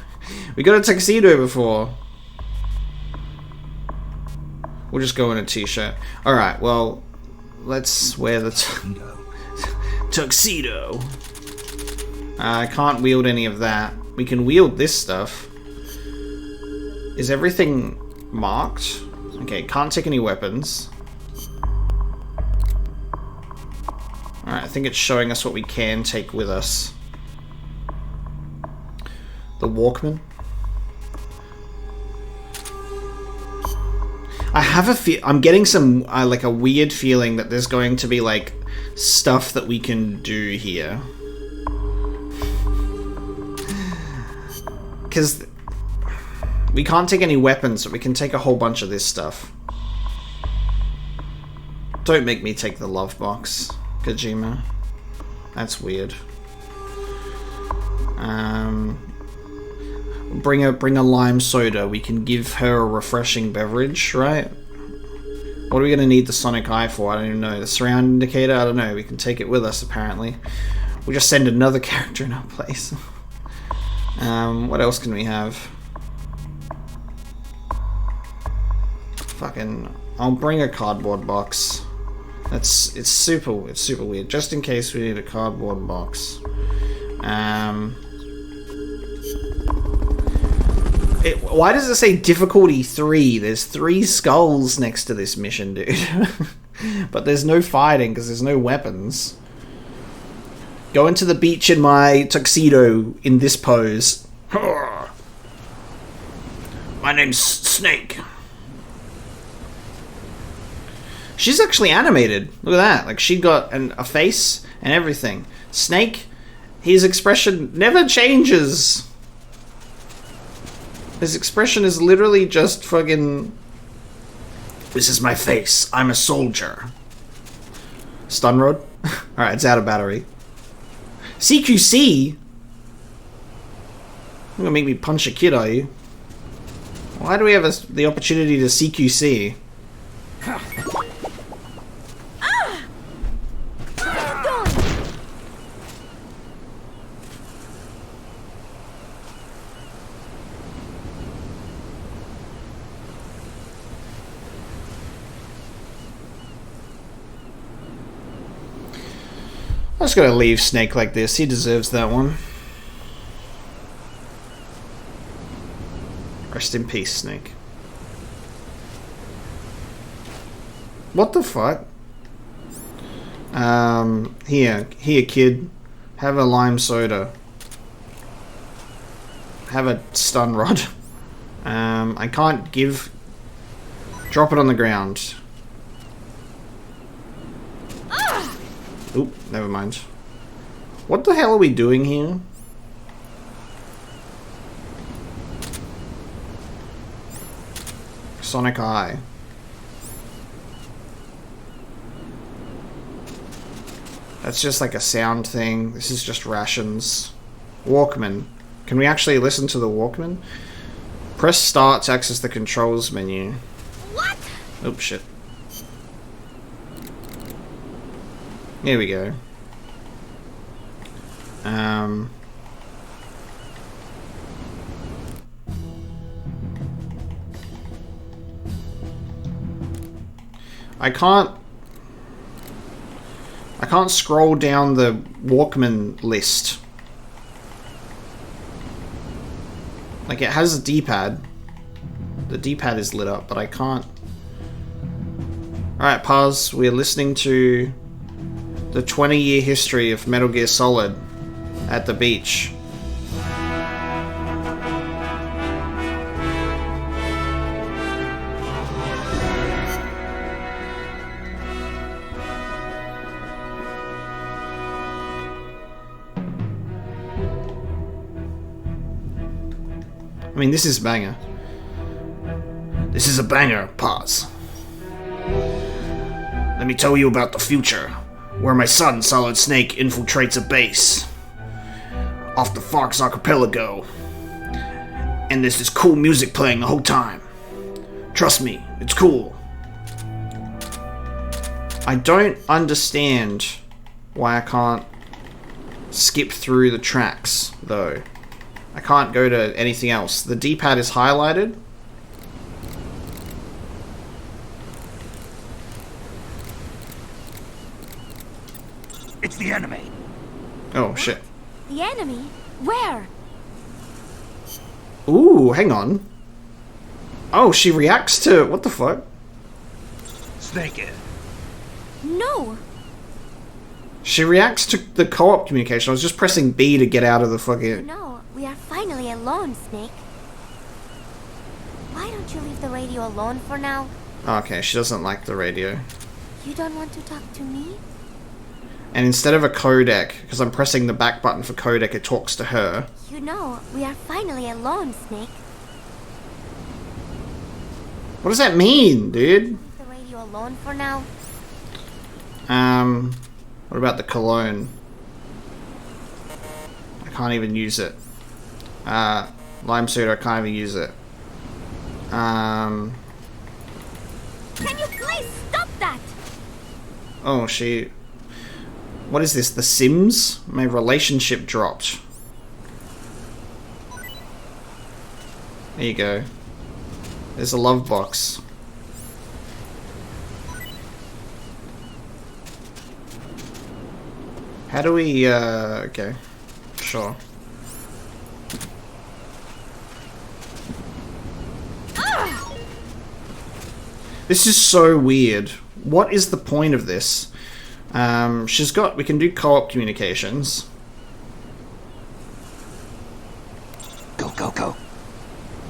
We got a tuxedo before. We'll just go in a t-shirt. Alright, well, let's wear the tuxedo. I can't wield any of that. We can wield this stuff. Is everything marked? Okay, can't take any weapons. Alright, I think it's showing us what we can take with us. The Walkman. I have a I'm getting some like a weird feeling that there's going to be like stuff that we can do here. Because we can't take any weapons, but we can take a whole bunch of this stuff. Don't make me take the love box, Kojima. That's weird. Bring a lime soda. We can give her a refreshing beverage, right? What are we gonna need the sonic eye for? I don't even know. The surround indicator? I don't know. We can take it with us, apparently. We'll just send another character in our place. What else can we have? Fucking... I'll bring a cardboard box. It's super weird. Just in case we need a cardboard box. Why does it say difficulty 3? There's 3 skulls next to this mission, dude. But there's no fighting because there's no weapons. Going to the beach in my tuxedo in this pose. My name's Snake. She's actually animated. Look at that. Like, she got a face and everything. Snake, his expression never changes. His expression is literally just fucking... This is my face. I'm a soldier. Stun rod? Alright, it's out of battery. CQC? You're gonna make me punch a kid, are you? Why do we have the opportunity to CQC? I'm just gonna leave Snake like this. He deserves that one. Rest in peace, Snake. What the fuck? Here, kid. Have a lime soda. Have a stun rod. I can't give... Drop it on the ground. Oop, never mind. What the hell are we doing here? Sonic Eye. That's just like a sound thing. This is just rations. Walkman. Can we actually listen to the Walkman? Press start to access the controls menu. What? Oops, shit. Here we go. I can't scroll down the Walkman list. Like, it has a D-pad. The D-pad is lit up, but I can't... Alright, pause. We're listening to the 20-year history of Metal Gear Solid at the beach. I mean, this is a banger. This is a banger. Pause. Let me tell you about the future, where my son, Solid Snake, infiltrates a base off the Fox Archipelago. And there's this cool music playing the whole time. Trust me, it's cool. I don't understand why I can't skip through the tracks, though. I can't go to anything else. The D-pad is highlighted. It's the enemy. Oh, shit. The enemy? Where? Ooh, hang on. Oh, she reacts to... What the fuck? Snake in. No. She reacts to the co-op communication. I was just pressing B to get out of the fucking... No, we are finally alone, Snake. Why don't you leave the radio alone for now? Okay, she doesn't like the radio. You don't want to talk to me? And instead of a codec, because I'm pressing the back button for codec, it talks to her. You know, we are finally alone, Snake. What does that mean, dude? Leave the radio alone for now? What about the cologne? I can't even use it. Lime soda, I can't even use it. Can you please stop that? Oh, she... What is this? The Sims? My relationship dropped. There you go. There's a love box. How do we, okay. Sure. This is so weird. What is the point of this? We can do co-op communications. Go, go, go.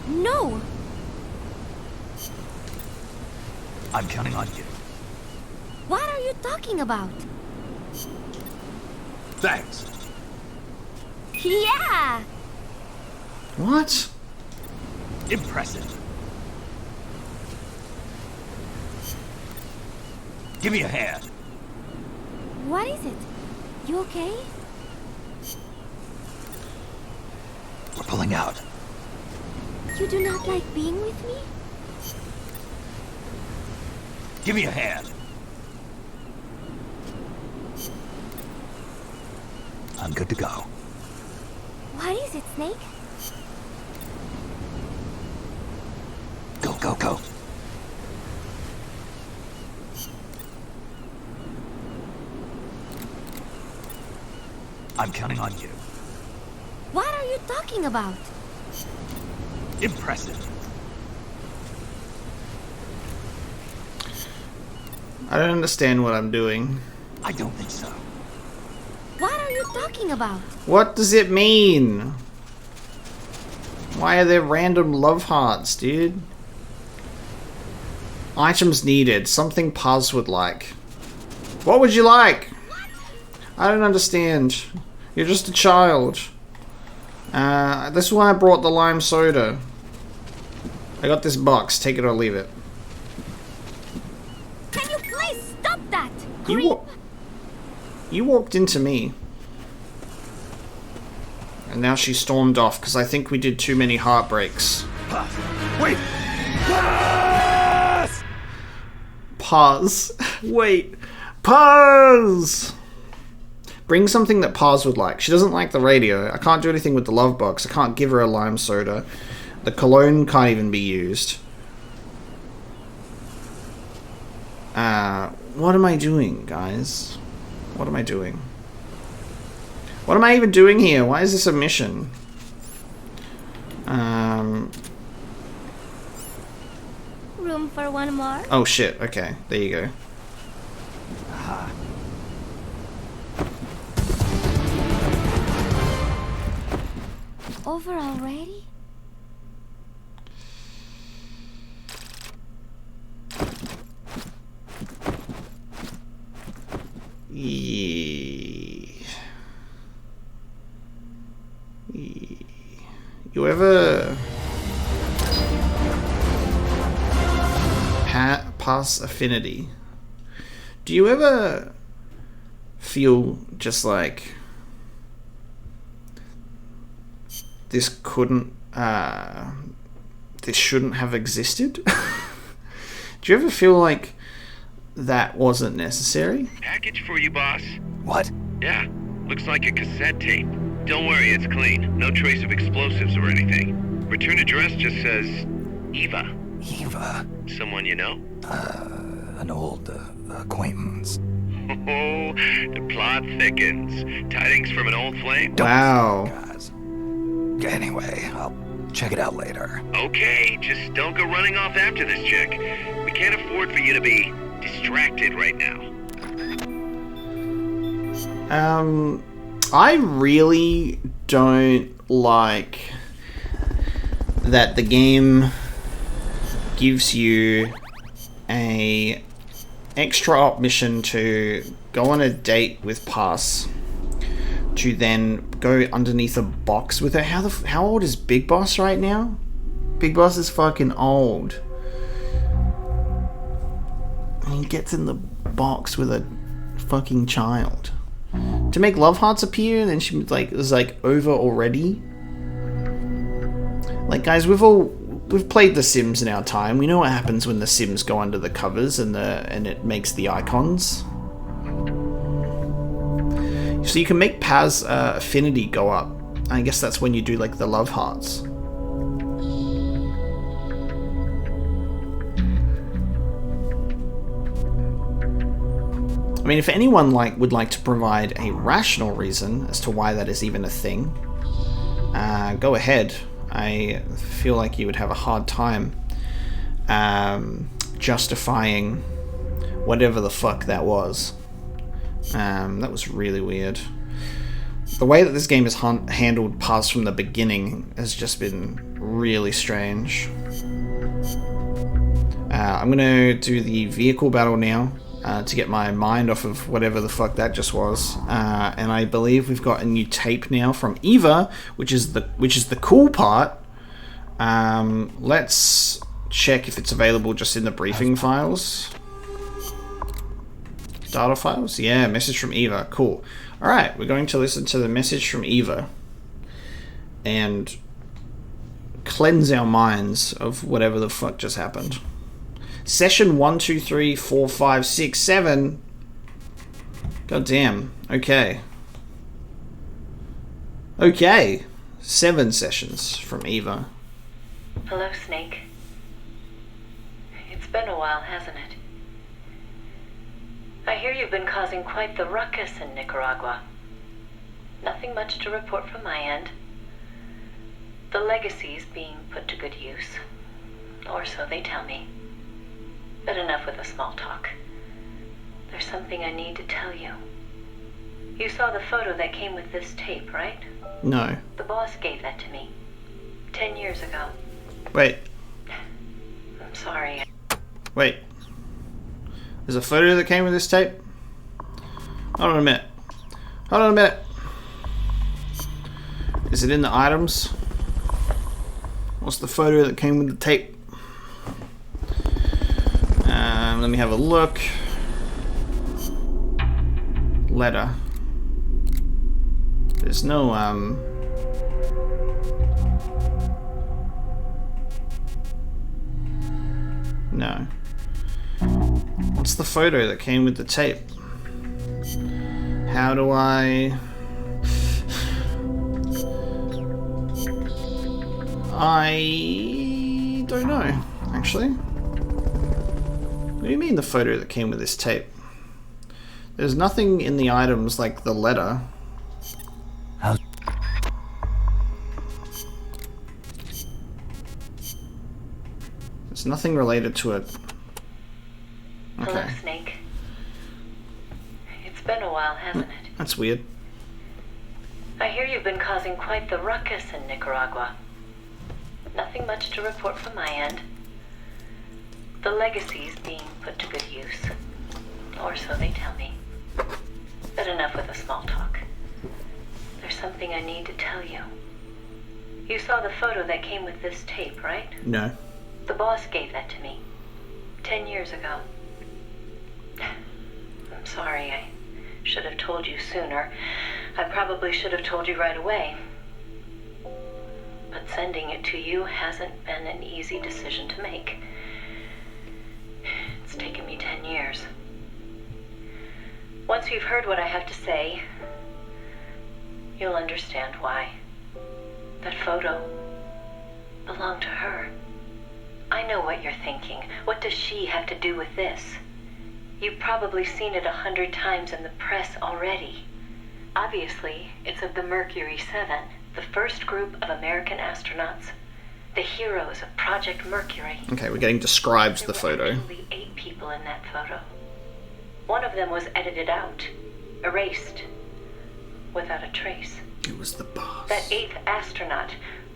No. I'm counting on you. What are you talking about? Thanks. Yeah. What? Impressive. Give me a hand. What is it? You okay? We're pulling out. You do not like being with me? Give me a hand. I'm good to go. What is it, Snake? Go, go, go. I'm counting on you. What are you talking about? Impressive. I don't understand what I'm doing. I don't think so. What are you talking about? What does it mean? Why are there random love hearts, dude? Items needed. Something Paz would like. What would you like? I don't understand. You're just a child. This is why I brought the lime soda. I got this box. Take it or leave it. Can you please stop that? You walked into me. And now she stormed off because I think we did too many heartbreaks. Wait! Pause. Wait. Pause! Bring something that Paz would like. She doesn't like the radio. I can't do anything with the love box. I can't give her a lime soda. The cologne can't even be used. What am I doing, guys? What am I doing? What am I even doing here? Why is this a mission? Room for one more? Oh shit, okay. There you go. Over already? You ever pass affinity? Do you ever feel just like this couldn't, this shouldn't have existed? Do you ever feel like that wasn't necessary? Package for you, boss. What? Yeah, looks like a cassette tape. Don't worry, it's clean. No trace of explosives or anything. Return address just says Eva. Eva? Someone you know? An old acquaintance. Oh, the plot thickens. Tidings from an old flame? Wow. Guys. Anyway, I'll check it out later. Okay, just don't go running off after this chick. We can't afford for you to be distracted right now. I really don't like that the game gives you a extra op mission to go on a date with Pass, to then go underneath a box with her. How old is Big Boss right now? Big Boss is fucking old. And he gets in the box with a fucking child. To make love hearts appear, and then she was like over already. Like, guys, we've played The Sims in our time. We know what happens when the Sims go under the covers and it makes the icons. So you can make Paz affinity go up. I guess that's when you do like the love hearts. I mean, if anyone would like to provide a rational reason as to why that is even a thing, go ahead. I feel like you would have a hard time justifying whatever the fuck that was. That was really weird. The way that this game has handled Paz from the beginning has just been really strange. I'm gonna do the vehicle battle now. To get my mind off of whatever the fuck that just was, and I believe we've got a new tape now from Eva, which is the cool part. Let's check if it's available just in the briefing files. Data files, yeah, message from Eva, cool. All right, we're going to listen to the message from Eva, and cleanse our minds of whatever the fuck just happened. Session 1, 2, 3, 4, 5, 6, 7. God damn. Okay. Okay. 7 sessions from Eva. Hello, Snake. It's been a while, hasn't it? I hear you've been causing quite the ruckus in Nicaragua. Nothing much to report from my end. The legacy's being put to good use. Or so they tell me. But enough with the small talk. There's something I need to tell you. You saw the photo that came with this tape, right? No. The boss gave that to me. 10 years ago. Wait. I'm sorry. Wait. There's a photo that came with this tape? Hold on a minute. Hold on a minute. Is it in the items? What's the photo that came with the tape? Let me have a look. Letter. There's no, no. What's the photo that came with the tape? How do I don't know, actually. What do you mean the photo that came with this tape? There's nothing in the items like the letter. There's nothing related to it. Okay. Hello, Snake. It's been a while, hasn't it? That's weird. I hear you've been causing quite the ruckus in Nicaragua. Nothing much to report from my end. The legacy's being put to good use. Or so they tell me. But enough with the small talk. There's something I need to tell you. You saw the photo that came with this tape, right? No. The boss gave that to me. 10 years ago. I'm sorry, I should have told you sooner. I probably should have told you right away. But sending it to you hasn't been an easy decision to make. It's taken me 10 years. Once you've heard what I have to say, you'll understand why. That photo belonged to her. I know what you're thinking. What does she have to do with this? You've probably seen it 100 times in the press already. Obviously, it's of the Mercury 7, the first group of American astronauts, the heroes of Project Mercury. Okay, we're getting described the photo. There were actually 8 people in that photo. One of them was edited out, erased, without a trace. It was the boss. That 8th astronaut,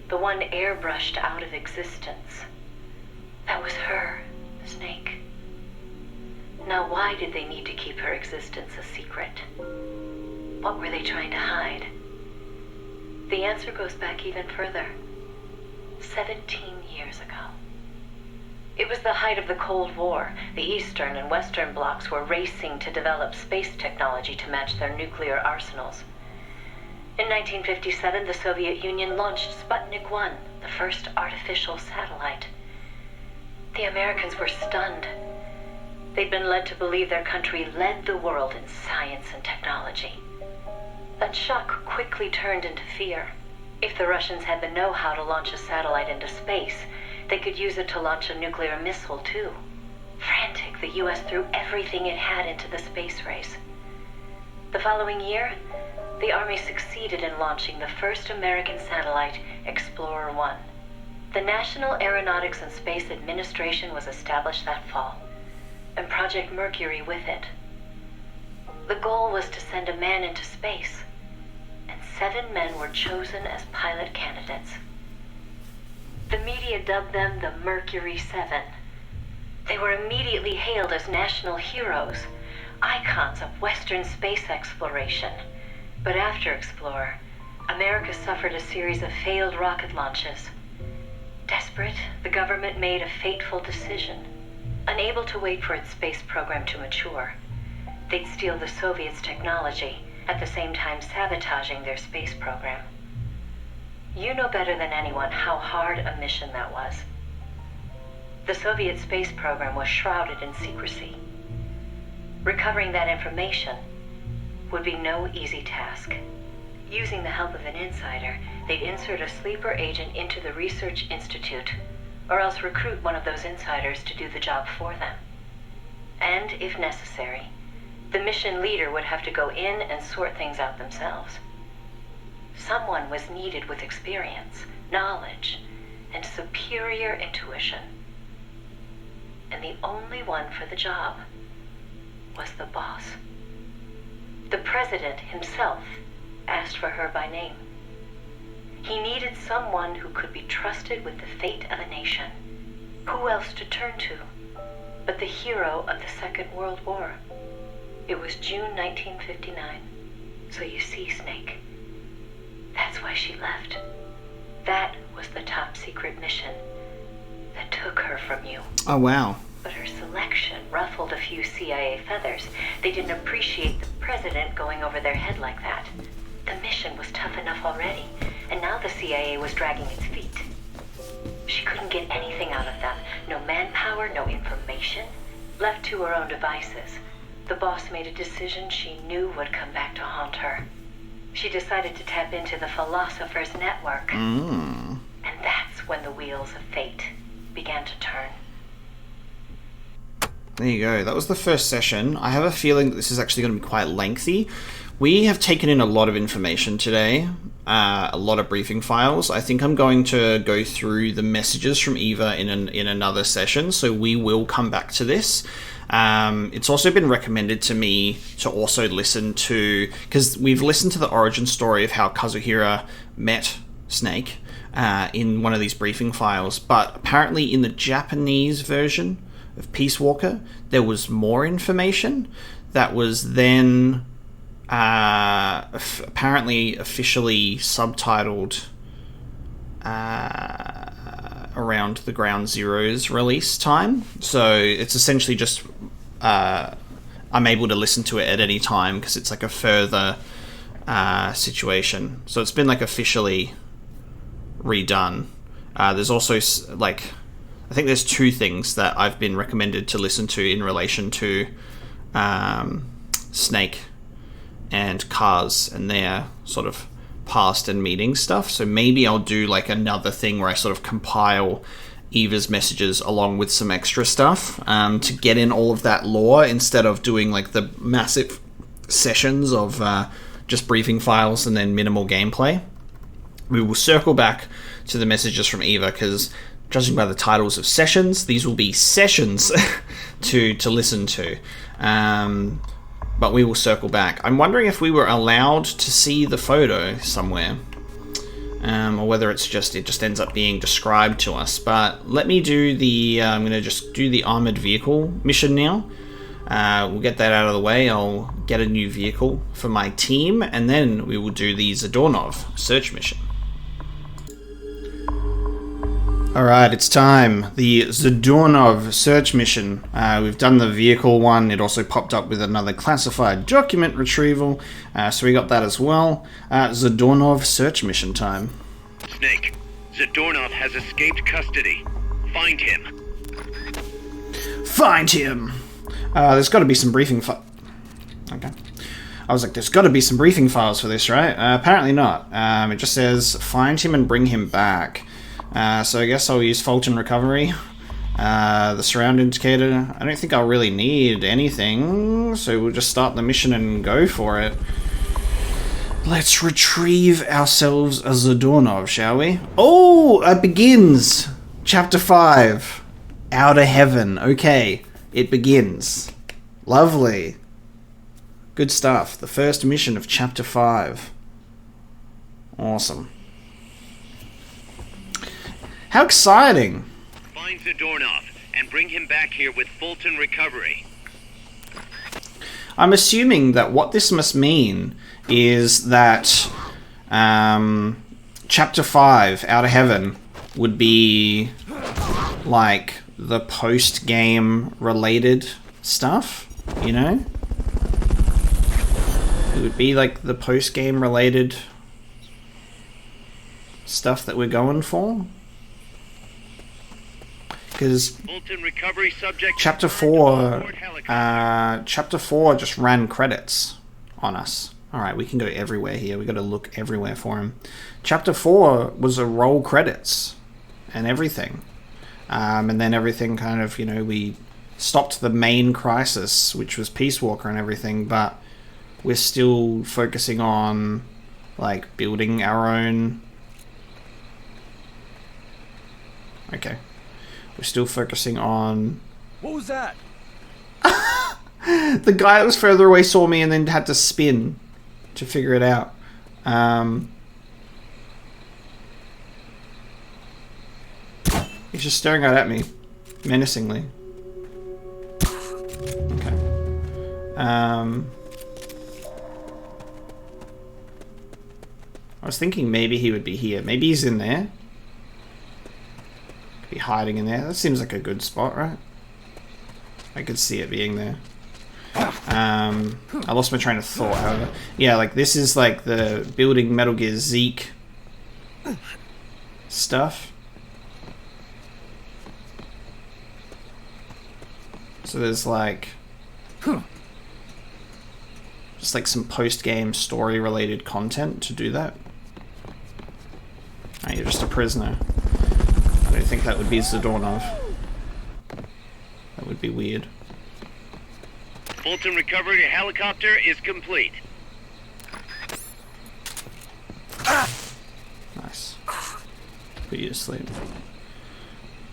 the one airbrushed out of existence. That was her, Snake. Now, why did they need to keep her existence a secret? What were they trying to hide? The answer goes back even further. 17 years ago. It was the height of the Cold War. The Eastern and Western blocs were racing to develop space technology to match their nuclear arsenals. In 1957, the Soviet Union launched Sputnik 1, the first artificial satellite. The Americans were stunned. They'd been led to believe their country led the world in science and technology. That shock quickly turned into fear. If the Russians had the know-how to launch a satellite into space, they could use it to launch a nuclear missile, too. Frantic, the U.S. threw everything it had into the space race. The following year, the Army succeeded in launching the first American satellite, Explorer 1. The National Aeronautics and Space Administration was established that fall, and Project Mercury with it. The goal was to send a man into space, and 7 men were chosen as pilot candidates. The media dubbed them the Mercury 7. They were immediately hailed as national heroes, icons of Western space exploration. But after Explorer, America suffered a series of failed rocket launches. Desperate, the government made a fateful decision. Unable to wait for its space program to mature, they'd steal the Soviets' technology, at the same time sabotaging their space program. You know better than anyone how hard a mission that was. The Soviet space program was shrouded in secrecy. Recovering that information would be no easy task. Using the help of an insider, they'd insert a sleeper agent into the research institute, or else recruit one of those insiders to do the job for them. And, if necessary, the mission leader would have to go in and sort things out themselves. Someone was needed with experience, knowledge, and superior intuition. And the only one for the job was the boss. The president himself asked for her by name. He needed someone who could be trusted with the fate of a nation. Who else to turn to but the hero of the Second World War? It was June 1959. So you see, Snake, that's why she left. That was the top secret mission that took her from you. Oh, wow. But her selection ruffled a few CIA feathers. They didn't appreciate the president going over their head like that. The mission was tough enough already, and now the CIA was dragging its feet. She couldn't get anything out of them. No manpower, no information. Left to her own devices, the boss made a decision she knew would come back to haunt her. She decided to tap into the Philosopher's Network. And that's when the wheels of fate began to turn. There you go. That was the first session. I have a feeling that this is actually going to be quite lengthy. We have taken in a lot of information today, a lot of briefing files. I think I'm going to go through the messages from Eva in another session, so we will come back to this. It's also been recommended to me to also listen to, because we've listened to the origin story of how Kazuhira met Snake in one of these briefing files, but apparently in the Japanese version of Peace Walker, there was more information that was then apparently officially subtitled around the Ground Zero's release time. So it's essentially just I'm able to listen to it at any time because it's like a further situation. So it's been like officially redone. There's also like, I think there's two things that I've been recommended to listen to in relation to Snake and Cars and their sort of past and meeting stuff. So maybe I'll do like another thing where I sort of compile Eva's messages along with some extra stuff to get in all of that lore instead of doing like the massive sessions of just briefing files and then minimal gameplay. We will circle back to the messages from Eva because judging by the titles of sessions, these will be sessions to listen to. But we will circle back. I'm wondering if we were allowed to see the photo somewhere. Or whether it just ends up being described to us. But let me do the... I'm going to just do the armored vehicle mission now. We'll get that out of the way. I'll get a new vehicle for my team. And then we will do the Zadornov search mission. Alright, it's time. The Zadornov search mission. We've done the vehicle one. It also popped up with another classified document retrieval. So we got that as well. Zadornov search mission time. Snake, Zadornov has escaped custody. Find him. Find him! There's got to be some briefing Okay. I was like, there's got to be some briefing files for this, right? Apparently not. It just says, find him and bring him back. So I guess I'll use Fulton Recovery. The surround indicator. I don't think I'll really need anything, so we'll just start the mission and go for it. Let's retrieve ourselves a Zadornov, shall we? Oh, it begins! Chapter 5. Outer Heaven. Okay, it begins. Lovely. Good stuff. The first mission of Chapter 5. Awesome. How exciting! Find Zadornov and bring him back here with Fulton Recovery. I'm assuming that what this must mean is that Chapter 5, Outer Heaven, would be like the post-game related stuff, you know? It would be like the post-game related stuff that we're going for. Because Fulton Recovery subject Chapter 4 just ran credits on us. Alright, we can go everywhere here. We got to look everywhere for him. Chapter 4 was a roll credits and everything. And then everything kind of, you know, we stopped the main crisis, which was Peace Walker and everything, but we're still focusing on, like, building our own... Okay. We're still focusing on... What was that? The guy that was further away saw me and then had to spin to figure it out. He's just staring right at me, menacingly. Okay. I was thinking maybe he would be here. Maybe he's in there. Could be hiding in there. That seems like a good spot, right? I could see it being there. I lost my train of thought, however. Yeah, like this is like the building Metal Gear Zeke stuff. So there's like just like some post-game story-related content to do that. Oh, you're just a prisoner. I don't think that would be Zadornov. That would be weird. Fulton Recovery helicopter is complete. Nice. Put you to sleep.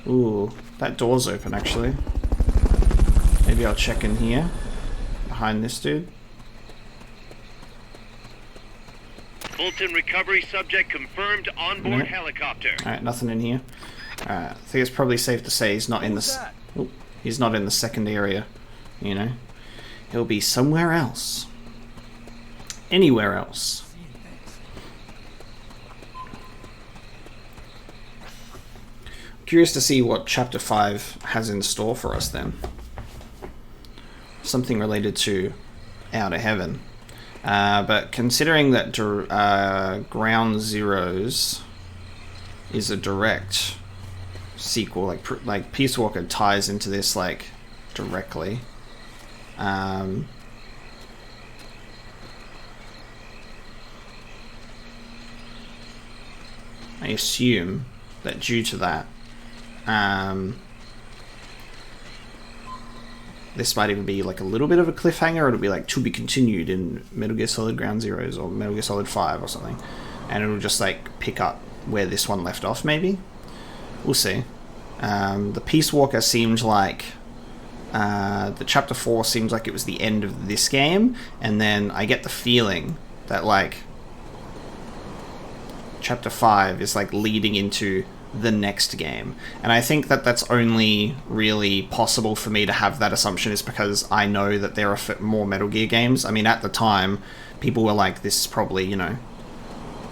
Ooh, that door's open actually. Maybe I'll check in here. Behind this dude. Fulton Recovery subject confirmed onboard helicopter. Alright, nothing in here. I think it's probably safe to say he's not in the... he's not in the second area. You know? He'll be somewhere else. Anywhere else. Curious to see what Chapter 5 has in store for us then. Something related to Outer Heaven. But considering that Ground Zeroes is a direct sequel, like Peace Walker ties into this like directly. I assume that due to that, this might even be like a little bit of a cliffhanger, or it'll be like to be continued in Metal Gear Solid Ground Zeroes or Metal Gear Solid 5 or something, and it'll just like pick up where this one left off maybe. We'll see. The Peace Walker seemed like the Chapter 4 seems like it was the end of this game, and then I get the feeling that like Chapter 5 is like leading into the next game, and I think that that's only really possible for me to have that assumption is because I know that there are more Metal Gear games. I mean, at the time, people were like, this is probably, you know,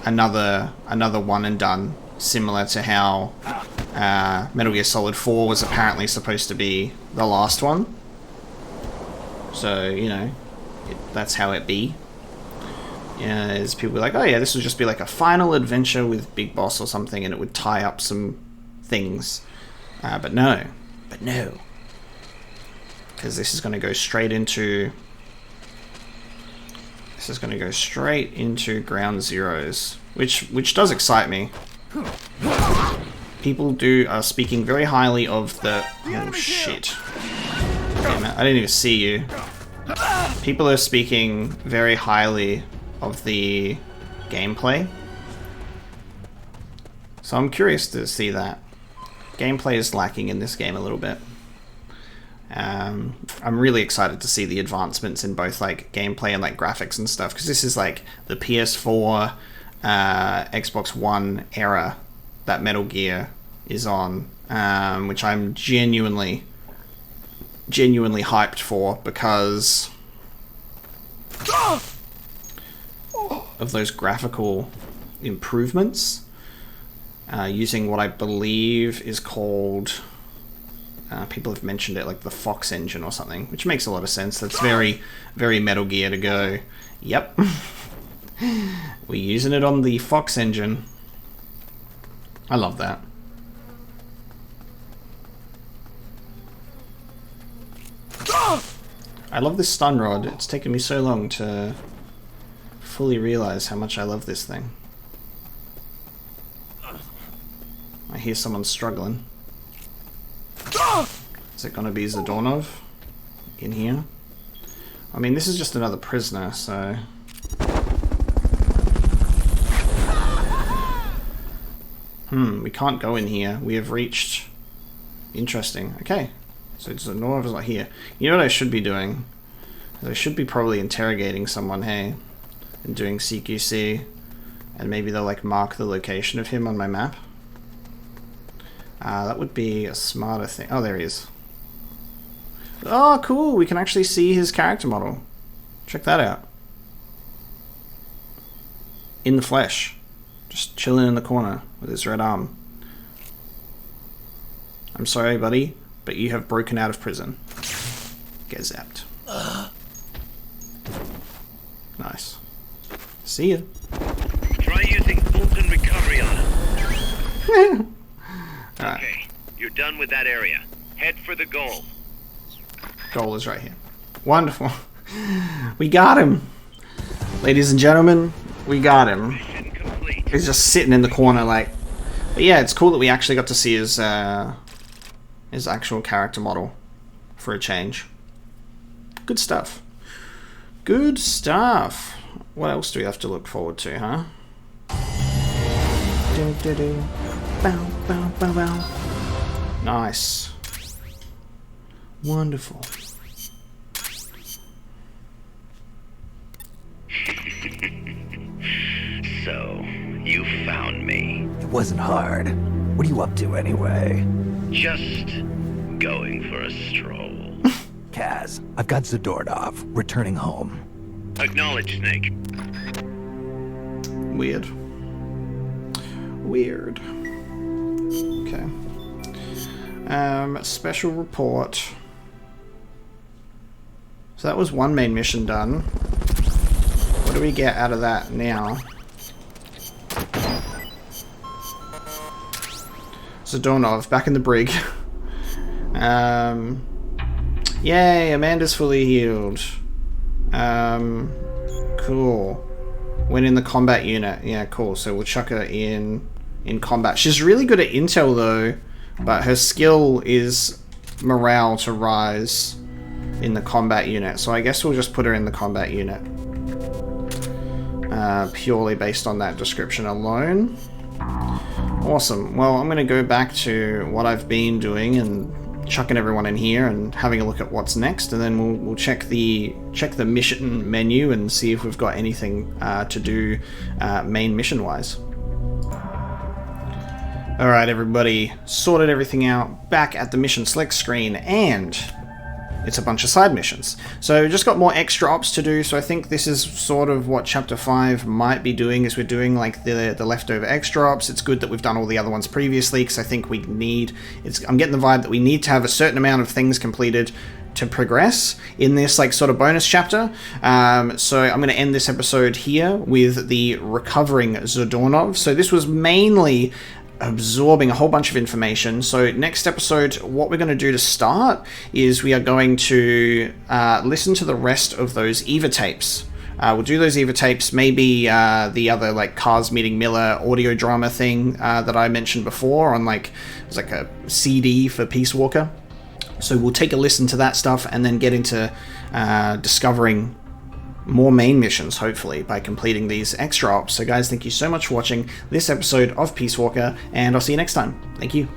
another one and done, similar to how Metal Gear Solid 4 was apparently supposed to be the last one. So, you know, that's how it be. Yeah, as people were like, oh yeah, this would just be like a final adventure with Big Boss or something, and it would tie up some things. But no. Because this is going to go straight into... This is going to go straight into Ground Zeroes, which does excite me. People are speaking very highly of the... Oh shit. Damn it, I didn't even see you. People are speaking very highly of the gameplay. So I'm curious to see that. Gameplay is lacking in this game a little bit. I'm really excited to see the advancements in both like gameplay and like graphics and stuff, because this is like the PS4, Xbox One era that Metal Gear is on, which I'm genuinely hyped for because of those graphical improvements, using what I believe is called, people have mentioned it like the Fox engine or something, which makes a lot of sense. That's very, very Metal Gear to go, yep, we're using it on the Fox engine. I love that. I love this stun rod. It's taken me so long to fully realize how much I love this thing. I hear someone struggling. Is it gonna be Zadornov in here? I mean, this is just another prisoner, so... we can't go in here. We have reached... Interesting. Okay. So Zadornov is not here. You know what I should be doing? I should be probably interrogating someone, hey? And doing CQC. And maybe they'll, like, mark the location of him on my map. That would be a smarter thing. Oh, there he is. Oh, cool! We can actually see his character model. Check that out. In the flesh. Just chilling in the corner with his red arm. I'm sorry, buddy, but you have broken out of prison. Get zapped. Nice. See ya. Try using Fulton Recovery on him. Alright. Okay, you're done with that area. Head for the goal. Goal is right here. Wonderful. We got him. Ladies and gentlemen, we got him. Mission complete. He's just sitting in the corner like... But yeah, it's cool that we actually got to see his actual character model for a change. Good stuff. Good stuff. What else do we have to look forward to, huh? Do-do-do. Bow, bow, bow, bow. Nice. Wonderful. So, you found me. It wasn't hard. What are you up to anyway? Just going for a stroll. Kaz, I've got Zadornov returning home. Acknowledge, Snake. Weird. Weird. Okay. Special report. So that was one main mission done. What do we get out of that now? Zadornov, back in the brig. Yay, Amanda's fully healed. Cool. Went in the combat unit. Yeah, cool. So we'll chuck her in combat. She's really good at intel though, but her skill is morale to rise in the combat unit. So I guess we'll just put her in the combat unit. Purely based on that description alone. Awesome. Well, I'm going to go back to what I've been doing and chucking everyone in here and having a look at what's next, and then we'll check the mission menu and see if we've got anything to do main mission wise. Alright everybody, sorted everything out, back at the mission select screen, and it's a bunch of side missions. So just got more extra ops to do, so I think this is sort of what Chapter 5 might be doing, is we're doing like the leftover extra ops. It's good that we've done all the other ones previously, because I think we need... I'm getting the vibe that we need to have a certain amount of things completed to progress in this like sort of bonus chapter. So I'm going to end this episode here with the recovering Zadornov. So this was mainly absorbing a whole bunch of information. So next episode, what we're going to do to start is we are going to listen to the rest of those EVA tapes. We'll do those EVA tapes, maybe the other like Cars Meeting Miller audio drama thing that I mentioned before on like, it was like a CD for Peace Walker. So we'll take a listen to that stuff and then get into discovering more main missions, hopefully, by completing these extra ops. So guys, thank you so much for watching this episode of Peace Walker, and I'll see you next time. Thank you.